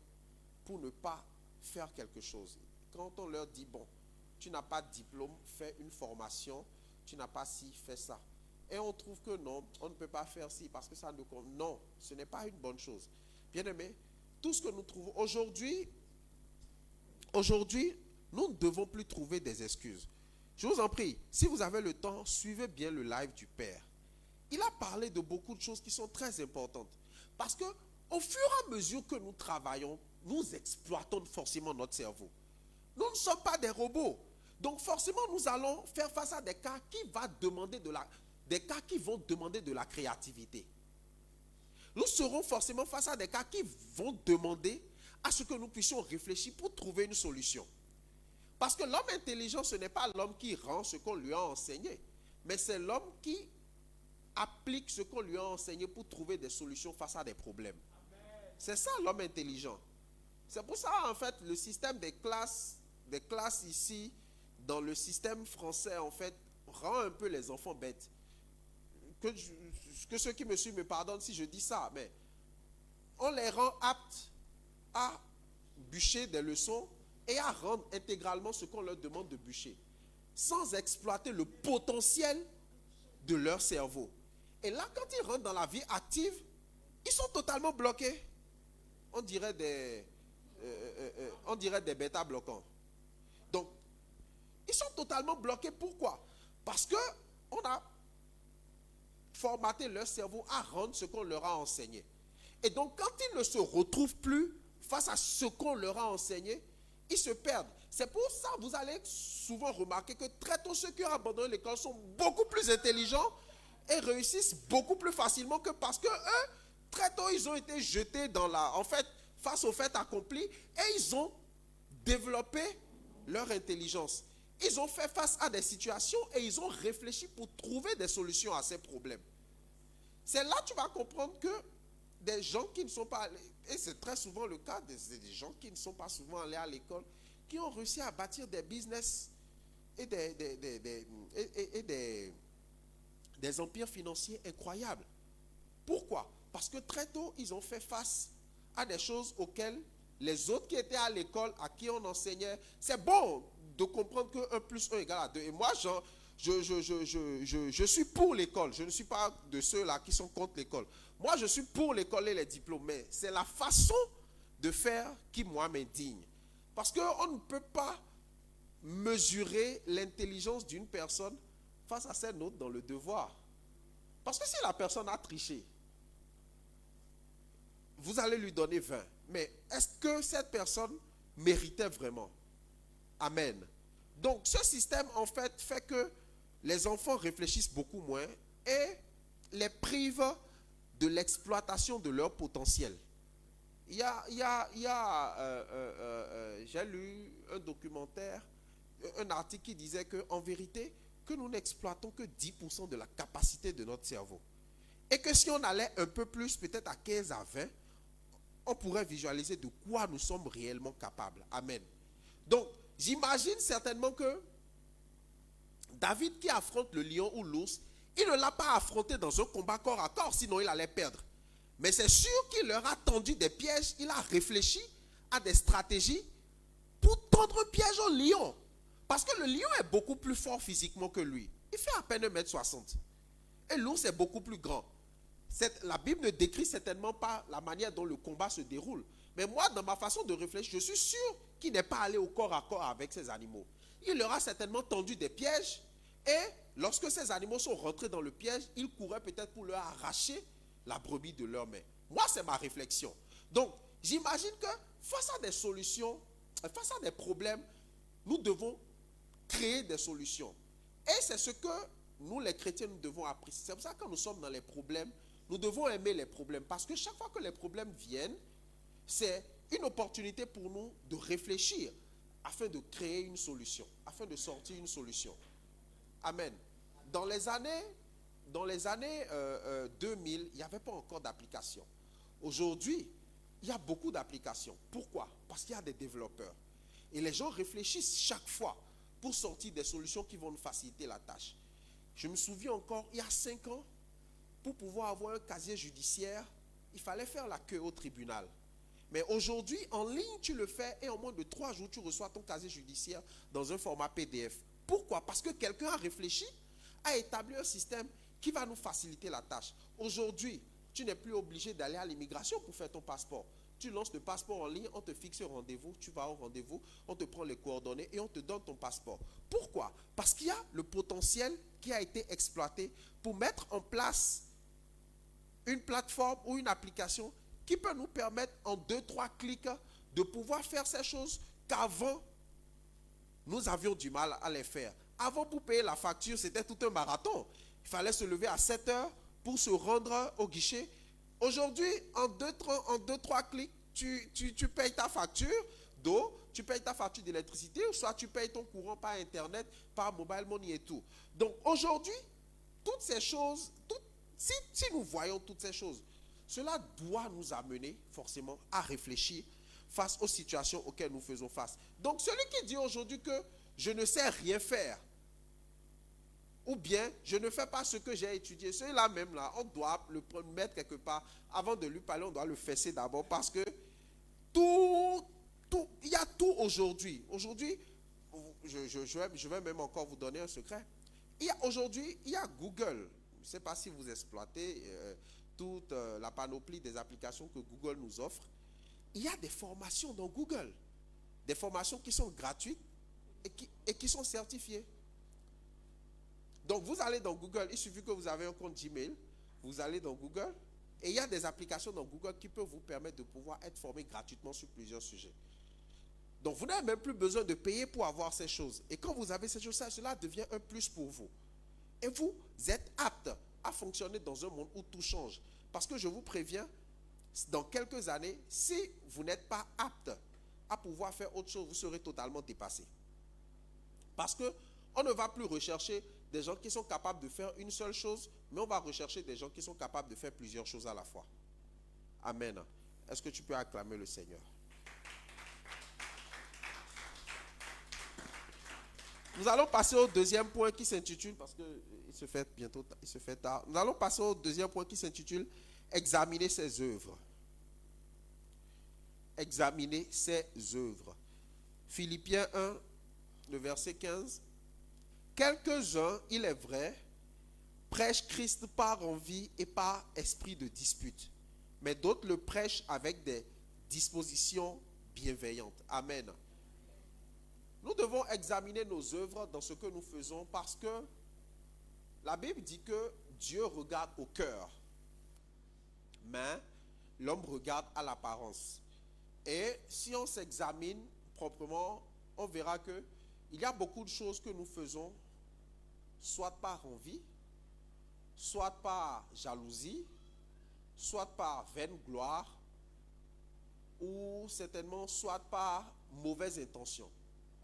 pour ne pas faire quelque chose. Quand on leur dit, bon, tu n'as pas de diplôme, fais une formation, tu n'as pas ci, fais ça. Et on trouve que non, on ne peut pas faire ci parce que ça ne compte. Non, ce n'est pas une bonne chose. Bien-aimé, tout ce que nous trouvons aujourd'hui, nous ne devons plus trouver des excuses. Je vous en prie, si vous avez le temps, suivez bien le live du Père. Il a parlé de beaucoup de choses qui sont très importantes. Parce que au fur et à mesure que nous travaillons, nous exploitons forcément notre cerveau. Nous ne sommes pas des robots. Donc forcément, nous allons faire face à des cas qui vont demander de la créativité. Nous serons forcément face à des cas qui vont demander à ce que nous puissions réfléchir pour trouver une solution. Parce que l'homme intelligent, ce n'est pas l'homme qui rend ce qu'on lui a enseigné, mais c'est l'homme qui applique ce qu'on lui a enseigné pour trouver des solutions face à des problèmes. C'est ça l'homme intelligent. C'est pour ça, en fait, le système des classes ici, dans le système français, en fait, rend un peu les enfants bêtes. Que ceux qui me suivent me pardonnent si je dis ça, mais on les rend aptes à bûcher des leçons et à rendre intégralement ce qu'on leur demande de bûcher, sans exploiter le potentiel de leur cerveau. Et là, quand ils rentrent dans la vie active, ils sont totalement bloqués. on dirait des bêta bloquants. Donc, ils sont totalement bloqués. Pourquoi? Parce que on a formaté leur cerveau à rendre ce qu'on leur a enseigné. Et donc, quand ils ne se retrouvent plus face à ce qu'on leur a enseigné, ils se perdent. C'est pour ça que vous allez souvent remarquer que très tôt, ceux qui ont abandonné l'école sont beaucoup plus intelligents et réussissent beaucoup plus facilement que parce que eux, très tôt, ils ont été jetés face au fait accompli et ils ont développé leur intelligence. Ils ont fait face à des situations et ils ont réfléchi pour trouver des solutions à ces problèmes. C'est là que tu vas comprendre que des gens qui ne sont pas allés, et c'est très souvent le cas des gens qui ne sont pas souvent allés à l'école, qui ont réussi à bâtir des business et des empires financiers incroyables. Pourquoi? Parce que très tôt, ils ont fait face à des choses auxquelles les autres qui étaient à l'école, à qui on enseignait, c'est bon de comprendre que 1 plus 1 égale à 2. Et moi, je suis pour l'école. Je ne suis pas de ceux-là qui sont contre l'école. Moi, je suis pour l'école et les diplômes. Mais c'est la façon de faire qui, moi, m'indigne. Parce qu'on ne peut pas mesurer l'intelligence d'une personne face à celle d'autre dans le devoir. Parce que si la personne a triché, vous allez lui donner 20. Mais est-ce que cette personne méritait vraiment? Amen. Donc, ce système, en fait que les enfants réfléchissent beaucoup moins et les privent de l'exploitation de leur potentiel. J'ai lu un documentaire, un article qui disait qu'en vérité, que nous n'exploitons que 10% de la capacité de notre cerveau. Et que si on allait un peu plus, peut-être à 15 à 20, on pourrait visualiser de quoi nous sommes réellement capables. Amen. Donc, j'imagine certainement que David qui affronte le lion ou l'ours, il ne l'a pas affronté dans un combat corps à corps, sinon il allait perdre. Mais c'est sûr qu'il leur a tendu des pièges, il a réfléchi à des stratégies pour tendre un piège au lion. Parce que le lion est beaucoup plus fort physiquement que lui. Il fait à peine 1,60 m. Et l'ours est beaucoup plus grand. La Bible ne décrit certainement pas la manière dont le combat se déroule. Mais moi, dans ma façon de réfléchir, je suis sûr qu'il n'est pas allé au corps à corps avec ces animaux. Il leur a certainement tendu des pièges. Et lorsque ces animaux sont rentrés dans le piège, il courait peut-être pour leur arracher la brebis de leurs mains. Moi, c'est ma réflexion. Donc, j'imagine que face à des solutions, face à des problèmes, nous devons créer des solutions. Et c'est ce que nous, les chrétiens, nous devons apprécier. C'est pour ça que quand nous sommes dans les problèmes, nous devons aimer les problèmes. Parce que chaque fois que les problèmes viennent, c'est une opportunité pour nous de réfléchir afin de créer une solution, afin de sortir une solution. Amen. Dans les années 2000, il n'y avait pas encore d'application. Aujourd'hui, il y a beaucoup d'applications. Pourquoi? Parce qu'il y a des développeurs. Et les gens réfléchissent chaque fois pour sortir des solutions qui vont nous faciliter la tâche. Je me souviens encore, il y a 5 ans, pour pouvoir avoir un casier judiciaire, il fallait faire la queue au tribunal. Mais aujourd'hui, en ligne, tu le fais et en moins de 3 jours, tu reçois ton casier judiciaire dans un format PDF. Pourquoi? Parce que quelqu'un a réfléchi, a établi un système qui va nous faciliter la tâche. Aujourd'hui, tu n'es plus obligé d'aller à l'immigration pour faire ton passeport. Tu lances le passeport en ligne, on te fixe un rendez-vous, tu vas au rendez-vous, on te prend les coordonnées et on te donne ton passeport. Pourquoi? Parce qu'il y a le potentiel qui a été exploité pour mettre en place une plateforme ou une application qui peut nous permettre en 2-3 clics de pouvoir faire ces choses qu'avant, nous avions du mal à les faire. Avant, pour payer la facture, c'était tout un marathon. Il fallait se lever à 7 heures pour se rendre au guichet. Aujourd'hui, en 2-3 clics, tu payes ta facture d'eau, tu payes ta facture d'électricité, ou soit tu payes ton courant par Internet, par mobile money et tout. Donc aujourd'hui, toutes ces choses, si nous voyons toutes ces choses, cela doit nous amener forcément à réfléchir face aux situations auxquelles nous faisons face. Donc celui qui dit aujourd'hui que je ne sais rien faire, ou bien je ne fais pas ce que j'ai étudié, celui-là même là, on doit le mettre quelque part. Avant de lui parler, on doit le fesser d'abord parce que il y a tout aujourd'hui. Aujourd'hui, je vais même encore vous donner un secret. Aujourd'hui, il y a Google. Je ne sais pas si vous exploitez toute la panoplie des applications que Google nous offre. il y a des formations dans Google. Des formations qui sont gratuites et qui sont certifiées. Donc vous allez dans Google, il suffit que vous avez un compte Gmail, vous allez dans Google, et il y a des applications dans Google qui peuvent vous permettre de pouvoir être formé gratuitement sur plusieurs sujets. Donc vous n'avez même plus besoin de payer pour avoir ces choses. Et quand vous avez ces choses, cela devient un plus pour vous. Et vous êtes apte à fonctionner dans un monde où tout change. Parce que je vous préviens, dans quelques années, si vous n'êtes pas apte à pouvoir faire autre chose, vous serez totalement dépassé. Parce qu'on ne va plus rechercher des gens qui sont capables de faire une seule chose, mais on va rechercher des gens qui sont capables de faire plusieurs choses à la fois. Amen. Est-ce que tu peux acclamer le Seigneur? Nous allons passer au deuxième point qui s'intitule, parce qu'il se fait bientôt, il se fait tard. Nous allons passer au deuxième point qui s'intitule examiner ses œuvres. Examiner ses œuvres. Philippiens 1, le verset 15. Quelques-uns, il est vrai, prêchent Christ par envie et par esprit de dispute. Mais d'autres le prêchent avec des dispositions bienveillantes. Amen. Nous devons examiner nos œuvres dans ce que nous faisons parce que la Bible dit que Dieu regarde au cœur, mais l'homme regarde à l'apparence. Et si on s'examine proprement, on verra que il y a beaucoup de choses que nous faisons, soit par envie, soit par jalousie, soit par vaine gloire, ou certainement soit par mauvaise intention.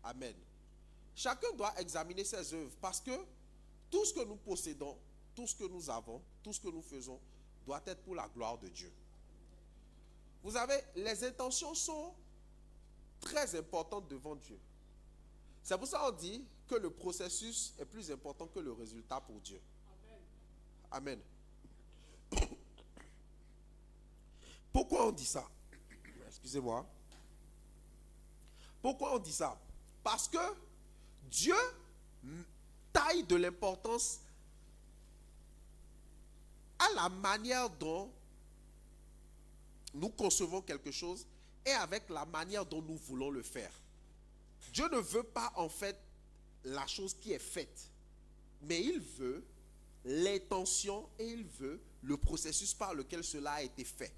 Amen. Chacun doit examiner ses œuvres parce que tout ce que nous possédons, tout ce que nous avons, tout ce que nous faisons doit être pour la gloire de Dieu. Vous savez, les intentions sont très importantes devant Dieu. C'est pour ça qu'on dit que le processus est plus important que le résultat pour Dieu. Amen. Pourquoi on dit ça? Excusez-moi. Pourquoi on dit ça? Parce que Dieu taille de l'importance à la manière dont nous concevons quelque chose et avec la manière dont nous voulons le faire. Dieu ne veut pas en fait la chose qui est faite, mais il veut l'intention et il veut le processus par lequel cela a été fait.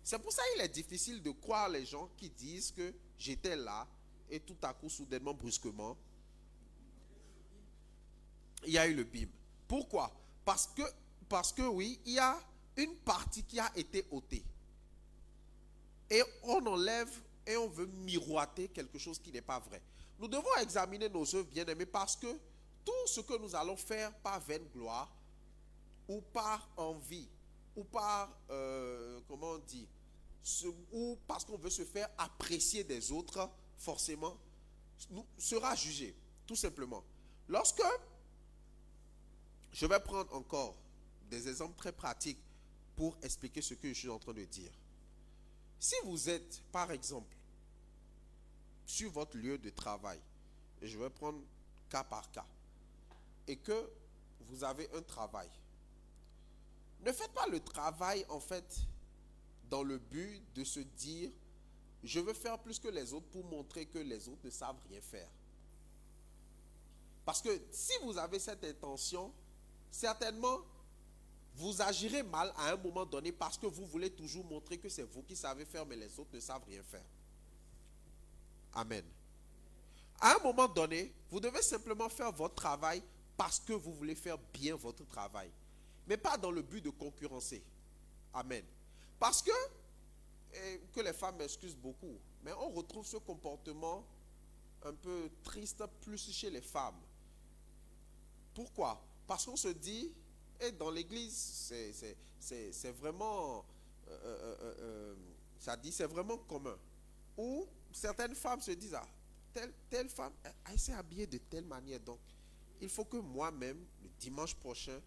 C'est pour ça qu'il est difficile de croire les gens qui disent que j'étais là et tout à coup, soudainement, brusquement, il y a eu le bim. Pourquoi? Parce que oui, il y a une partie qui a été ôtée. Et on enlève et on veut miroiter quelque chose qui n'est pas vrai. Nous devons examiner nos œuvres, bien-aimés, parce que tout ce que nous allons faire par vaine gloire, ou par envie, ou par, comment on dit, ou parce qu'on veut se faire apprécier des autres, forcément, sera jugé, tout simplement. Lorsque, je vais prendre encore des exemples très pratiques pour expliquer ce que je suis en train de dire. Si vous êtes, par exemple, sur votre lieu de travail, et je vais prendre cas par cas, et que vous avez un travail, ne faites pas le travail, en fait, dans le but de se dire, je veux faire plus que les autres pour montrer que les autres ne savent rien faire. Parce que si vous avez cette intention, certainement, vous agirez mal à un moment donné parce que vous voulez toujours montrer que c'est vous qui savez faire, mais les autres ne savent rien faire. Amen. À un moment donné, vous devez simplement faire votre travail parce que vous voulez faire bien votre travail. Mais pas dans le but de concurrencer. Amen. Parce que les femmes m'excusent beaucoup, mais on retrouve ce comportement un peu triste plus chez les femmes. Pourquoi? Parce qu'on se dit, et dans l'église, c'est vraiment, ça dit, c'est vraiment commun. Où certaines femmes se disent, ah, telle femme, elle s'est habillée de telle manière, donc il faut que moi-même, le dimanche prochain,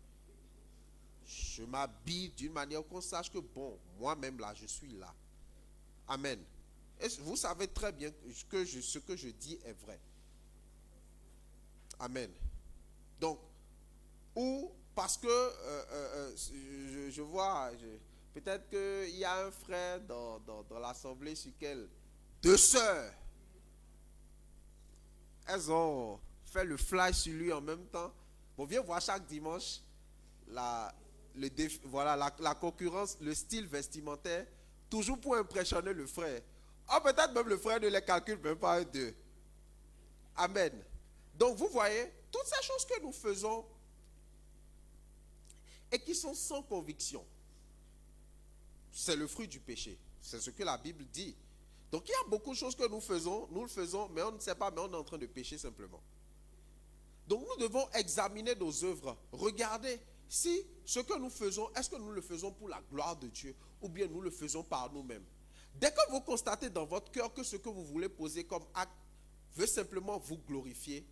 je m'habille d'une manière qu'on sache que, bon, moi-même là, je suis là. Amen. Et vous savez très bien que ce que je dis est vrai. Amen. Donc, ou parce que je vois, Peut-être qu'il y a un frère dans l'assemblée sur lequel deux sœurs, elles ont fait le flash sur lui en même temps. On vient voir chaque dimanche la concurrence, le style vestimentaire, toujours pour impressionner le frère. Ah, peut-être même le frère ne les calcule même pas un d'eux. Amen. Donc vous voyez, toutes ces choses que nous faisons et qui sont sans conviction, c'est le fruit du péché. C'est ce que la Bible dit. Donc il y a beaucoup de choses que nous le faisons, mais on ne sait pas, mais on est en train de pécher simplement. Donc nous devons examiner nos œuvres, regarder si ce que nous faisons, est-ce que nous le faisons pour la gloire de Dieu ou bien nous le faisons par nous-mêmes. Dès que vous constatez dans votre cœur que ce que vous voulez poser comme acte veut simplement vous glorifier,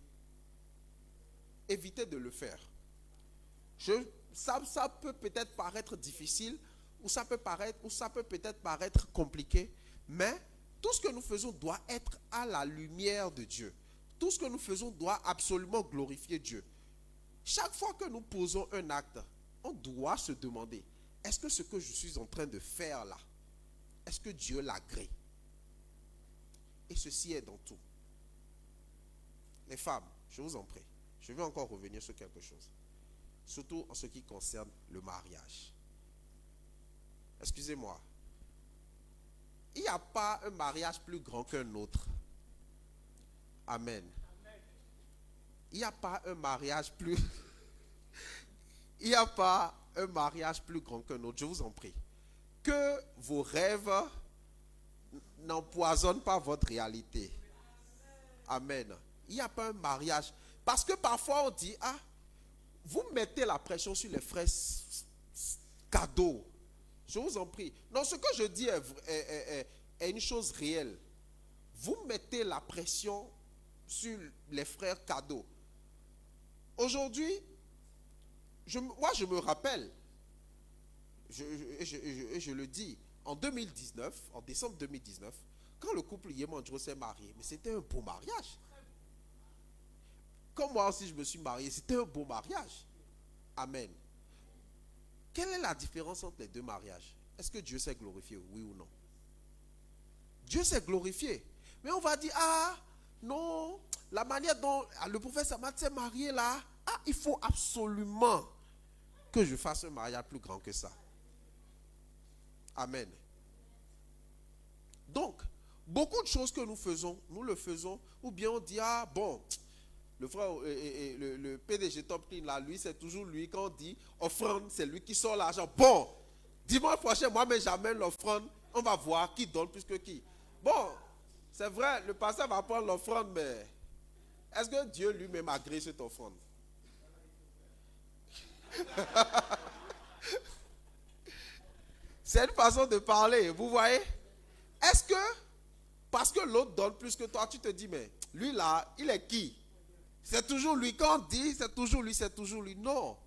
évitez de le faire. Ça peut peut-être paraître difficile ou ça peut peut-être paraître compliqué, mais tout ce que nous faisons doit être à la lumière de Dieu. Tout ce que nous faisons doit absolument glorifier Dieu. Chaque fois que nous posons un acte, on doit se demander, est-ce que ce que je suis en train de faire là, est-ce que Dieu l'agrée? Et ceci est dans tout. Les femmes, je vous en prie, je vais encore revenir sur quelque chose. Surtout en ce qui concerne le mariage. Excusez-moi. Il n'y a pas un mariage plus grand qu'un autre. Amen. Il n'y a pas un mariage plus... Il n'y a pas un mariage plus grand qu'un autre. Je vous en prie. Que vos rêves n'empoisonnent pas votre réalité. Amen. Il n'y a pas un mariage. Parce que parfois on dit, ah, vous mettez la pression sur les frères cadeaux. Je vous en prie. Non, ce que je dis est une chose réelle. Vous mettez la pression sur les frères cadeaux. Aujourd'hui, moi je me rappelle, je le dis, en 2019, en décembre 2019, quand le couple Yemandro s'est marié, mais c'était un beau mariage. Comme moi aussi je me suis marié, c'était un beau mariage. Amen. Quelle est la différence entre les deux mariages? Est-ce que Dieu s'est glorifié, oui ou non? Dieu s'est glorifié. Mais on va dire, ah, non, la manière dont le prophète Samuel s'est marié là, ah, il faut absolument que je fasse un mariage plus grand que ça. Amen. Donc, beaucoup de choses que nous faisons, nous le faisons, ou bien on dit, ah, bon, le frère, le PDG Top Clean là, lui, c'est toujours lui, quand on dit offrande, c'est lui qui sort l'argent. Bon, dimanche prochain, moi-même, j'amène l'offrande, on va voir qui donne plus que qui. Bon, c'est vrai, le pasteur va prendre l'offrande, mais est-ce que Dieu lui-même a gré cette offrande? C'est une façon de parler, vous voyez? Est-ce que, parce que l'autre donne plus que toi, tu te dis, mais lui là, il est qui? C'est toujours lui. Quand on dit, c'est toujours lui, c'est toujours lui. Non.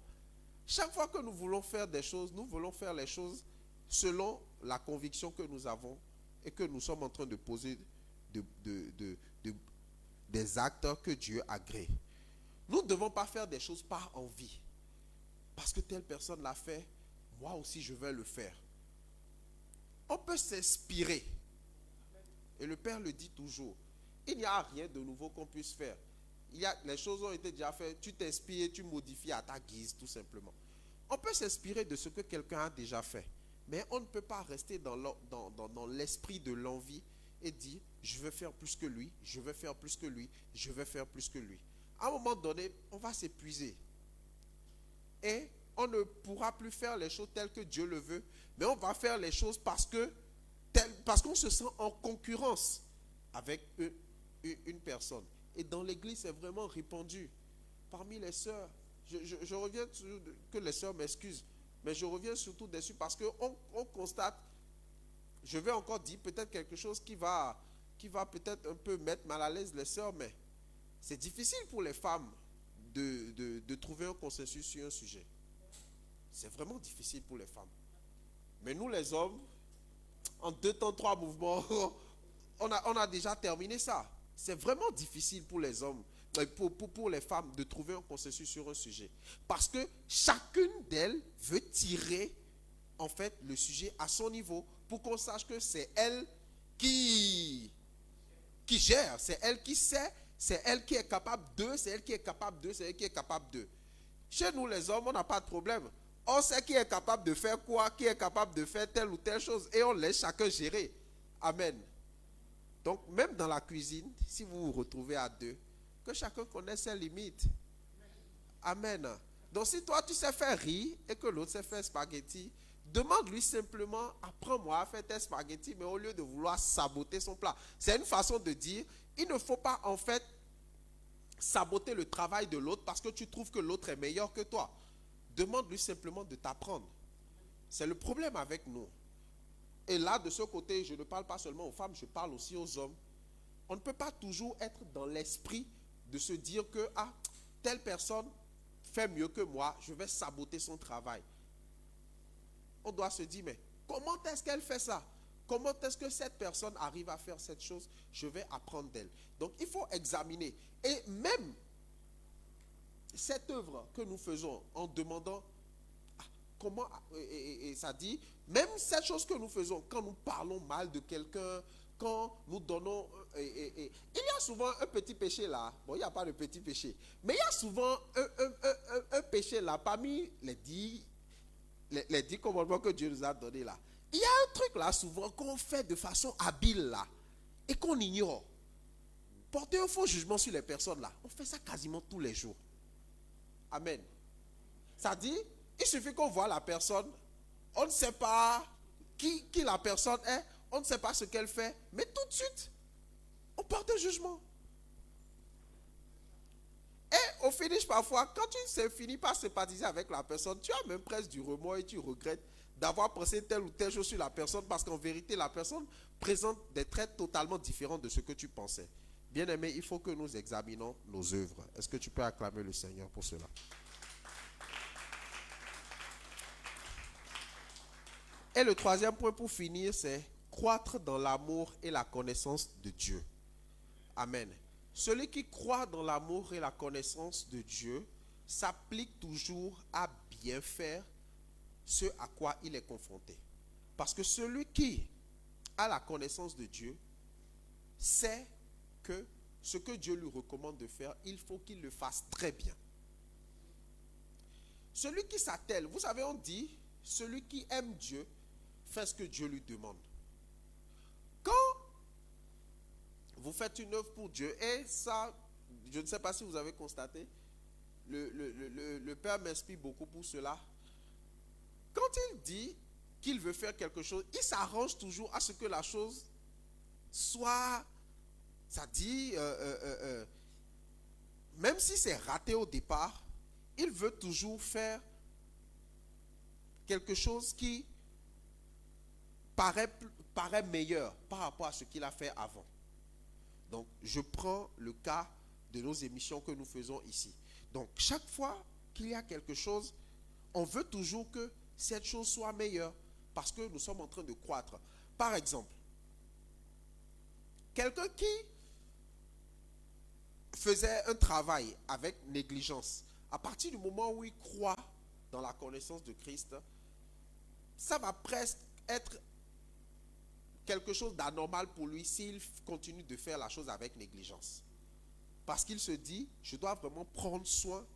Chaque fois que nous voulons faire des choses, nous voulons faire les choses selon la conviction que nous avons et que nous sommes en train de poser des actes que Dieu agrée. Nous ne devons pas faire des choses par envie. Parce que telle personne l'a fait, moi aussi je vais le faire. On peut s'inspirer. Et le Père le dit toujours. Il n'y a rien de nouveau qu'on puisse faire. Les choses ont été déjà faites. Tu t'inspires, tu modifies à ta guise, tout simplement. On peut s'inspirer de ce que quelqu'un a déjà fait. Mais on ne peut pas rester dans l'esprit de l'envie et dire, je veux faire plus que lui, je veux faire plus que lui, je veux faire plus que lui. À un moment donné, on va s'épuiser. Et on ne pourra plus faire les choses telles que Dieu le veut, mais on va faire les choses parce qu'on se sent en concurrence avec une personne. Et dans l'église, c'est vraiment répandu. Parmi les sœurs, je reviens sur, que les sœurs m'excusent, mais je reviens surtout dessus parce qu'on constate, je vais encore dire peut-être quelque chose qui va peut-être un peu mettre mal à l'aise les sœurs, mais c'est difficile pour les femmes de trouver un consensus sur un sujet. C'est vraiment difficile pour les femmes. Mais nous les hommes, en 2 temps, 3 mouvements, on a déjà terminé ça. C'est vraiment difficile pour les hommes, pour les femmes de trouver un consensus sur un sujet. Parce que chacune d'elles veut tirer en fait le sujet à son niveau pour qu'on sache que c'est elle qui gère, c'est elle qui sait, c'est elle qui est capable de, c'est elle qui est capable de, c'est elle qui est capable de. Chez nous les hommes, on n'a pas de problème. On sait qui est capable de faire quoi, qui est capable de faire telle ou telle chose et on laisse chacun gérer. Amen. Donc même dans la cuisine, si vous vous retrouvez à deux, que chacun connaisse ses limites. Amen. Donc si toi tu sais faire riz et que l'autre sait faire spaghetti, demande-lui simplement, apprends-moi à faire tes spaghettis, mais au lieu de vouloir saboter son plat. C'est une façon de dire, il ne faut pas en fait saboter le travail de l'autre parce que tu trouves que l'autre est meilleur que toi. Demande-lui simplement de t'apprendre. C'est le problème avec nous. Et là, de ce côté, je ne parle pas seulement aux femmes, je parle aussi aux hommes. On ne peut pas toujours être dans l'esprit de se dire que telle personne fait mieux que moi, je vais saboter son travail. On doit se dire, mais comment est-ce qu'elle fait ça? Comment est-ce que cette personne arrive à faire cette chose? Je vais apprendre d'elle. Donc, il faut examiner. Et même cette œuvre que nous faisons en demandant comment, et ça dit, même cette chose que nous faisons, quand nous parlons mal de quelqu'un, quand nous donnons, il y a souvent un petit péché là. Bon, il n'y a pas de petit péché, mais il y a souvent un péché là parmi les 10 commandements que Dieu nous a donnés là. Il y a un truc là souvent qu'on fait de façon habile là et qu'on ignore. Porter un faux jugement sur les personnes là, on fait ça quasiment tous les jours. Amen. Ça dit, il suffit qu'on voit la personne, on ne sait pas qui la personne est, on ne sait pas ce qu'elle fait, mais tout de suite, on porte un jugement. Et au finish, parfois, quand tu finis par sympathiser avec la personne, tu as même presque du remords et tu regrettes d'avoir pensé telle ou telle chose sur la personne parce qu'en vérité, la personne présente des traits totalement différents de ce que tu pensais. Bien-aimé, il faut que nous examinons nos œuvres. Est-ce que tu peux acclamer le Seigneur pour cela? Et le troisième point pour finir, c'est croître dans l'amour et la connaissance de Dieu. Amen. Celui qui croit dans l'amour et la connaissance de Dieu s'applique toujours à bien faire ce à quoi il est confronté. Parce que celui qui a la connaissance de Dieu sait que ce que Dieu lui recommande de faire, il faut qu'il le fasse très bien. Celui qui s'attelle, vous savez, on dit, celui qui aime Dieu fait ce que Dieu lui demande. Quand vous faites une œuvre pour Dieu, et ça, je ne sais pas si vous avez constaté, le Père m'inspire beaucoup pour cela. Quand il dit qu'il veut faire quelque chose, il s'arrange toujours à ce que la chose soit, ça dit, même si c'est raté au départ, il veut toujours faire quelque chose qui paraît meilleur par rapport à ce qu'il a fait avant. Donc, je prends le cas de nos émissions que nous faisons ici. Donc, chaque fois qu'il y a quelque chose, on veut toujours que cette chose soit meilleure parce que nous sommes en train de croître. Par exemple, quelqu'un qui faisait un travail avec négligence, à partir du moment où il croit dans la connaissance de Christ, ça va presque être quelque chose d'anormal pour lui s'il continue de faire la chose avec négligence. Parce qu'il se dit, je dois vraiment prendre soin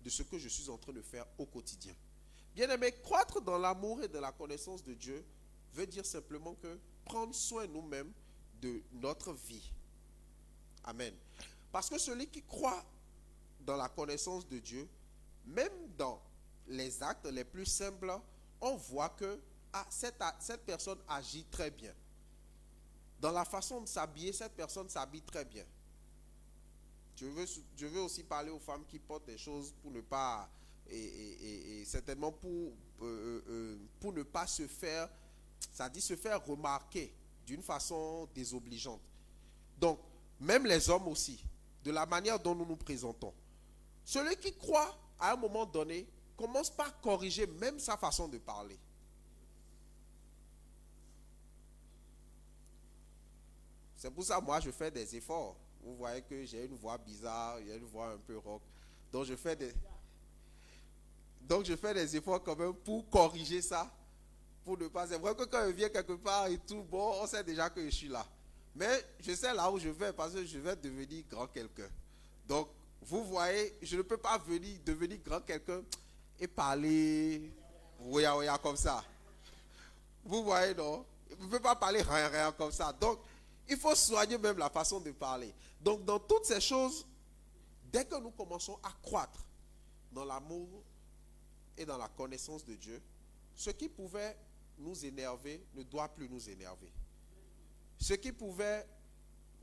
de ce que je suis en train de faire au quotidien. Bien-aimé, croître dans l'amour et de la connaissance de Dieu veut dire simplement que prendre soin nous-mêmes de notre vie. Amen. Parce que celui qui croit dans la connaissance de Dieu, même dans les actes les plus simples, on voit que cette personne agit très bien. Dans la façon de s'habiller, cette personne s'habille très bien. Je veux aussi parler aux femmes qui portent des choses pour ne pas, et certainement pour ne pas se faire, ça dit se faire remarquer d'une façon désobligeante. Donc, même les hommes aussi, de la manière dont nous nous présentons. Celui qui croit, à un moment donné, commence par corriger même sa façon de parler. C'est pour ça, moi, je fais des efforts. Vous voyez que j'ai une voix bizarre, j'ai une voix un peu rock. Donc, je fais des efforts quand même pour corriger ça. Pour ne pas. C'est vrai que quand je viens quelque part et tout, bon, on sait déjà que je suis là. Mais je sais là où je vais parce que je vais devenir grand quelqu'un. Donc, vous voyez, je ne peux pas devenir grand quelqu'un et parler ouya ouya comme ça. Vous voyez, non? Je ne peux pas parler rien rien comme ça. Donc, il faut soigner même la façon de parler. Donc, dans toutes ces choses, dès que nous commençons à croître dans l'amour et dans la connaissance de Dieu, ce qui pouvait nous énerver ne doit plus nous énerver. Ce qui pouvait,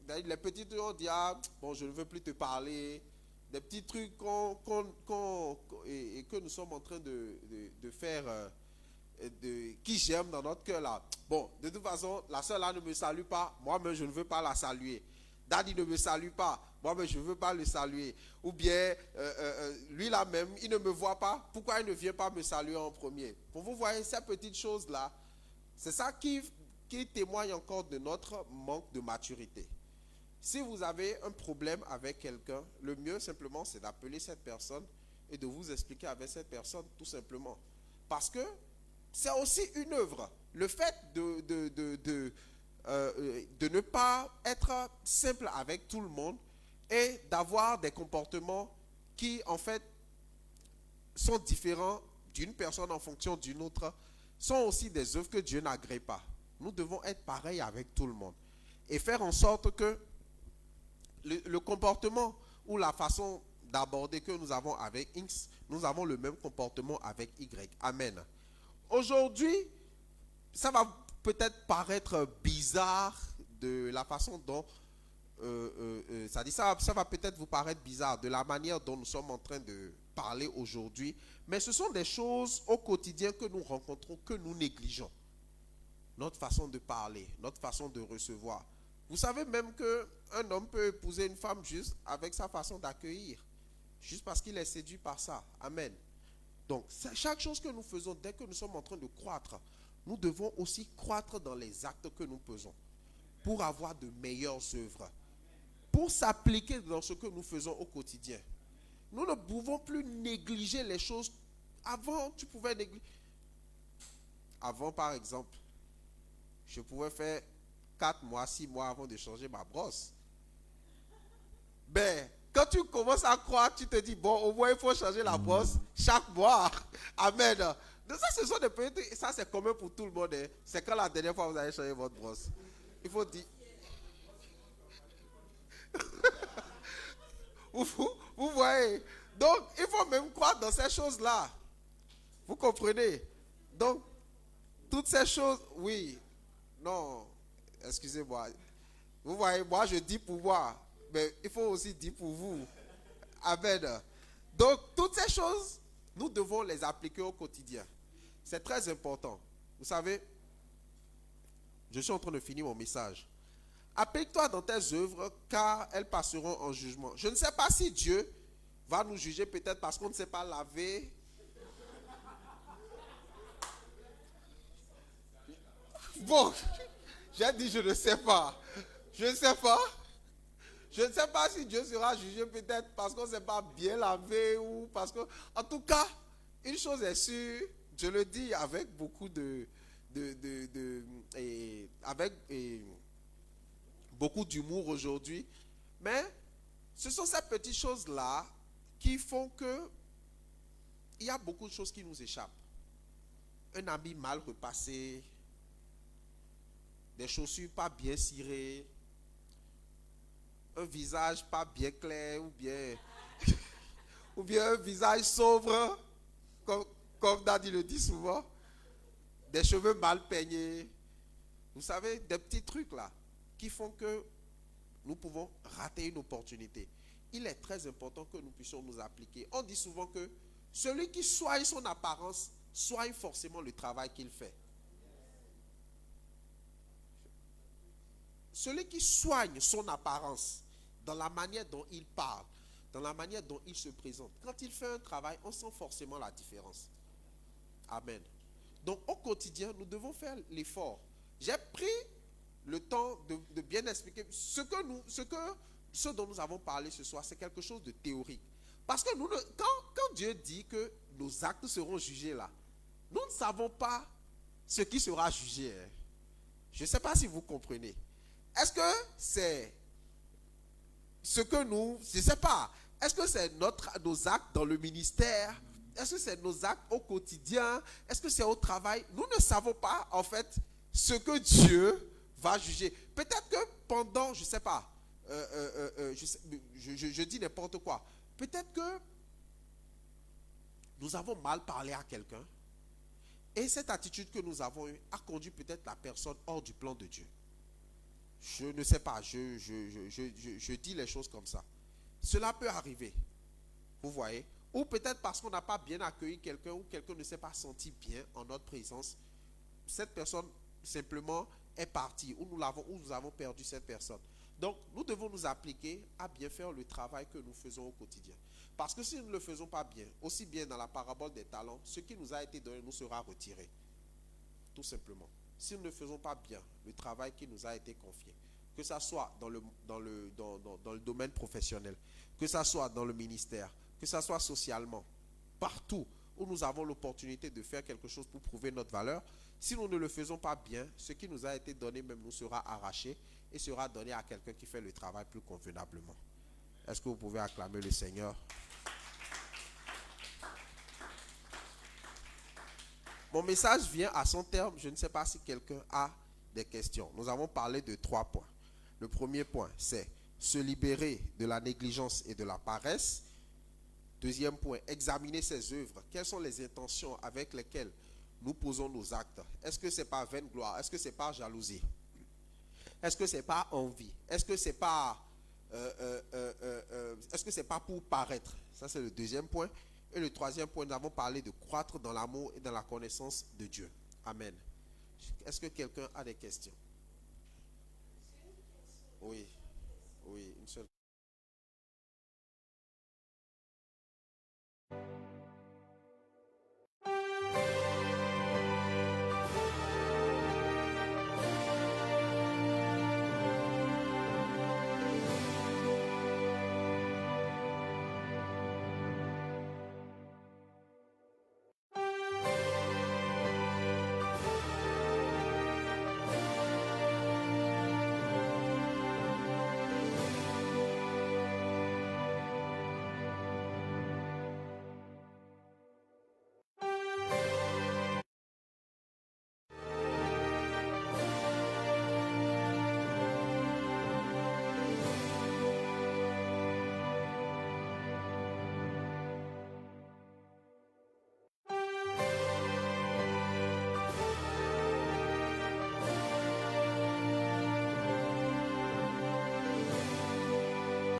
les petits trucs, on dit, ah, bon, je ne veux plus te parler, des petits trucs et que nous sommes en train de faire, qui j'aime dans notre cœur là. Bon, de toute façon, la soeur là ne me salue pas, moi-même je ne veux pas la saluer. Daddy ne me salue pas, moi-même je ne veux pas le saluer. Ou bien, lui là même, il ne me voit pas, pourquoi il ne vient pas me saluer en premier? Pour vous voyez, ces petites choses là, c'est ça qui témoigne encore de notre manque de maturité. Si vous avez un problème avec quelqu'un, le mieux simplement c'est d'appeler cette personne et de vous expliquer avec cette personne tout simplement. Parce que c'est aussi une œuvre. Le fait de ne pas être simple avec tout le monde et d'avoir des comportements qui en fait sont différents d'une personne en fonction d'une autre sont aussi des œuvres que Dieu n'agrée pas. Nous devons être pareils avec tout le monde et faire en sorte que le comportement ou la façon d'aborder que nous avons avec X, nous avons le même comportement avec Y. Amen. Aujourd'hui, ça va peut-être paraître bizarre de la façon dont ça va peut-être vous paraître bizarre de la manière dont nous sommes en train de parler aujourd'hui, mais ce sont des choses au quotidien que nous rencontrons, que nous négligeons. Notre façon de parler, notre façon de recevoir. Vous savez même qu'un homme peut épouser une femme juste avec sa façon d'accueillir, juste parce qu'il est séduit par ça. Amen. Donc, chaque chose que nous faisons, dès que nous sommes en train de croître, nous devons aussi croître dans les actes que nous faisons pour avoir de meilleures œuvres, pour s'appliquer dans ce que nous faisons au quotidien. Nous ne pouvons plus négliger les choses. Avant, tu pouvais négliger. Avant, par exemple, je pouvais faire 4 mois, 6 mois avant de changer ma brosse. Ben, quand tu commences à croire, tu te dis, bon, au moins il faut changer la brosse chaque mois. Amen. Donc ça, ce sont des petits, ça c'est commun pour tout le monde. Hein. C'est quand la dernière fois vous avez changé votre brosse. Il faut dire. vous voyez. Donc, il faut même croire dans ces choses-là. Vous comprenez? Donc, toutes ces choses, oui. Non, excusez-moi. Vous voyez, moi je dis pour moi, mais il faut aussi dire pour vous. Amen. Donc, toutes ces choses, nous devons les appliquer au quotidien. C'est très important. Vous savez, je suis en train de finir mon message. Applique-toi dans tes œuvres, car elles passeront en jugement. Je ne sais pas si Dieu va nous juger, peut-être parce qu'on ne sait pas laver. Bon, j'ai dit je ne sais pas. Je ne sais pas. Je ne sais pas si Dieu sera jugé peut-être parce qu'on ne s'est pas bien lavé ou parce que... En tout cas, une chose est sûre, je le dis avec beaucoup beaucoup d'humour aujourd'hui, mais ce sont ces petites choses-là qui font que il y a beaucoup de choses qui nous échappent. Un habit mal repassé, des chaussures pas bien cirées, un visage pas bien clair ou bien un visage sobre, comme Daddy le dit souvent, des cheveux mal peignés. Vous savez, des petits trucs là qui font que nous pouvons rater une opportunité. Il est très important que nous puissions nous appliquer. On dit souvent que celui qui soigne son apparence soigne forcément le travail qu'il fait. Celui qui soigne son apparence dans la manière dont il parle, dans la manière dont il se présente, quand il fait un travail, on sent forcément la différence. Amen. Donc au quotidien, nous devons faire l'effort. J'ai pris le temps de bien expliquer ce dont nous avons parlé ce soir, c'est quelque chose de théorique. Parce que quand Dieu dit que nos actes seront jugés là, nous ne savons pas ce qui sera jugé. Je ne sais pas si vous comprenez. Est-ce que c'est ce que nous, je ne sais pas, est-ce que c'est nos actes dans le ministère? Est-ce que c'est nos actes au quotidien? Est-ce que c'est au travail? Nous ne savons pas, en fait, ce que Dieu va juger. Peut-être que pendant, je ne sais pas, je dis n'importe quoi. Peut-être que nous avons mal parlé à quelqu'un. Et cette attitude que nous avons eue a conduit peut-être la personne hors du plan de Dieu. Je ne sais pas, je dis les choses comme ça. Cela peut arriver, vous voyez. Ou peut-être parce qu'on n'a pas bien accueilli quelqu'un ou quelqu'un ne s'est pas senti bien en notre présence. Cette personne simplement est partie ou nous avons perdu cette personne. Donc nous devons nous appliquer à bien faire le travail que nous faisons au quotidien. Parce que si nous ne le faisons pas bien, aussi bien dans la parabole des talents, ce qui nous a été donné nous sera retiré. Tout simplement. Si nous ne faisons pas bien le travail qui nous a été confié, que ce soit dans le domaine professionnel, que ce soit dans le ministère, que ce soit socialement, partout où nous avons l'opportunité de faire quelque chose pour prouver notre valeur, si nous ne le faisons pas bien, ce qui nous a été donné même nous sera arraché et sera donné à quelqu'un qui fait le travail plus convenablement. Est-ce que vous pouvez acclamer le Seigneur? Mon message vient à son terme. Je ne sais pas si quelqu'un a des questions. Nous avons parlé de 3 points. Le premier point, c'est se libérer de la négligence et de la paresse. Deuxième point, examiner ses œuvres. Quelles sont les intentions avec lesquelles nous posons nos actes? Est-ce que c'est par vaine gloire? Est-ce que c'est par jalousie? Est-ce que c'est par envie? Est-ce que c'est pas pour paraître? Ça, c'est le deuxième point. Et le troisième point, nous avons parlé de croître dans l'amour et dans la connaissance de Dieu. Amen. Est-ce que quelqu'un a des questions? Oui. Oui, une seule.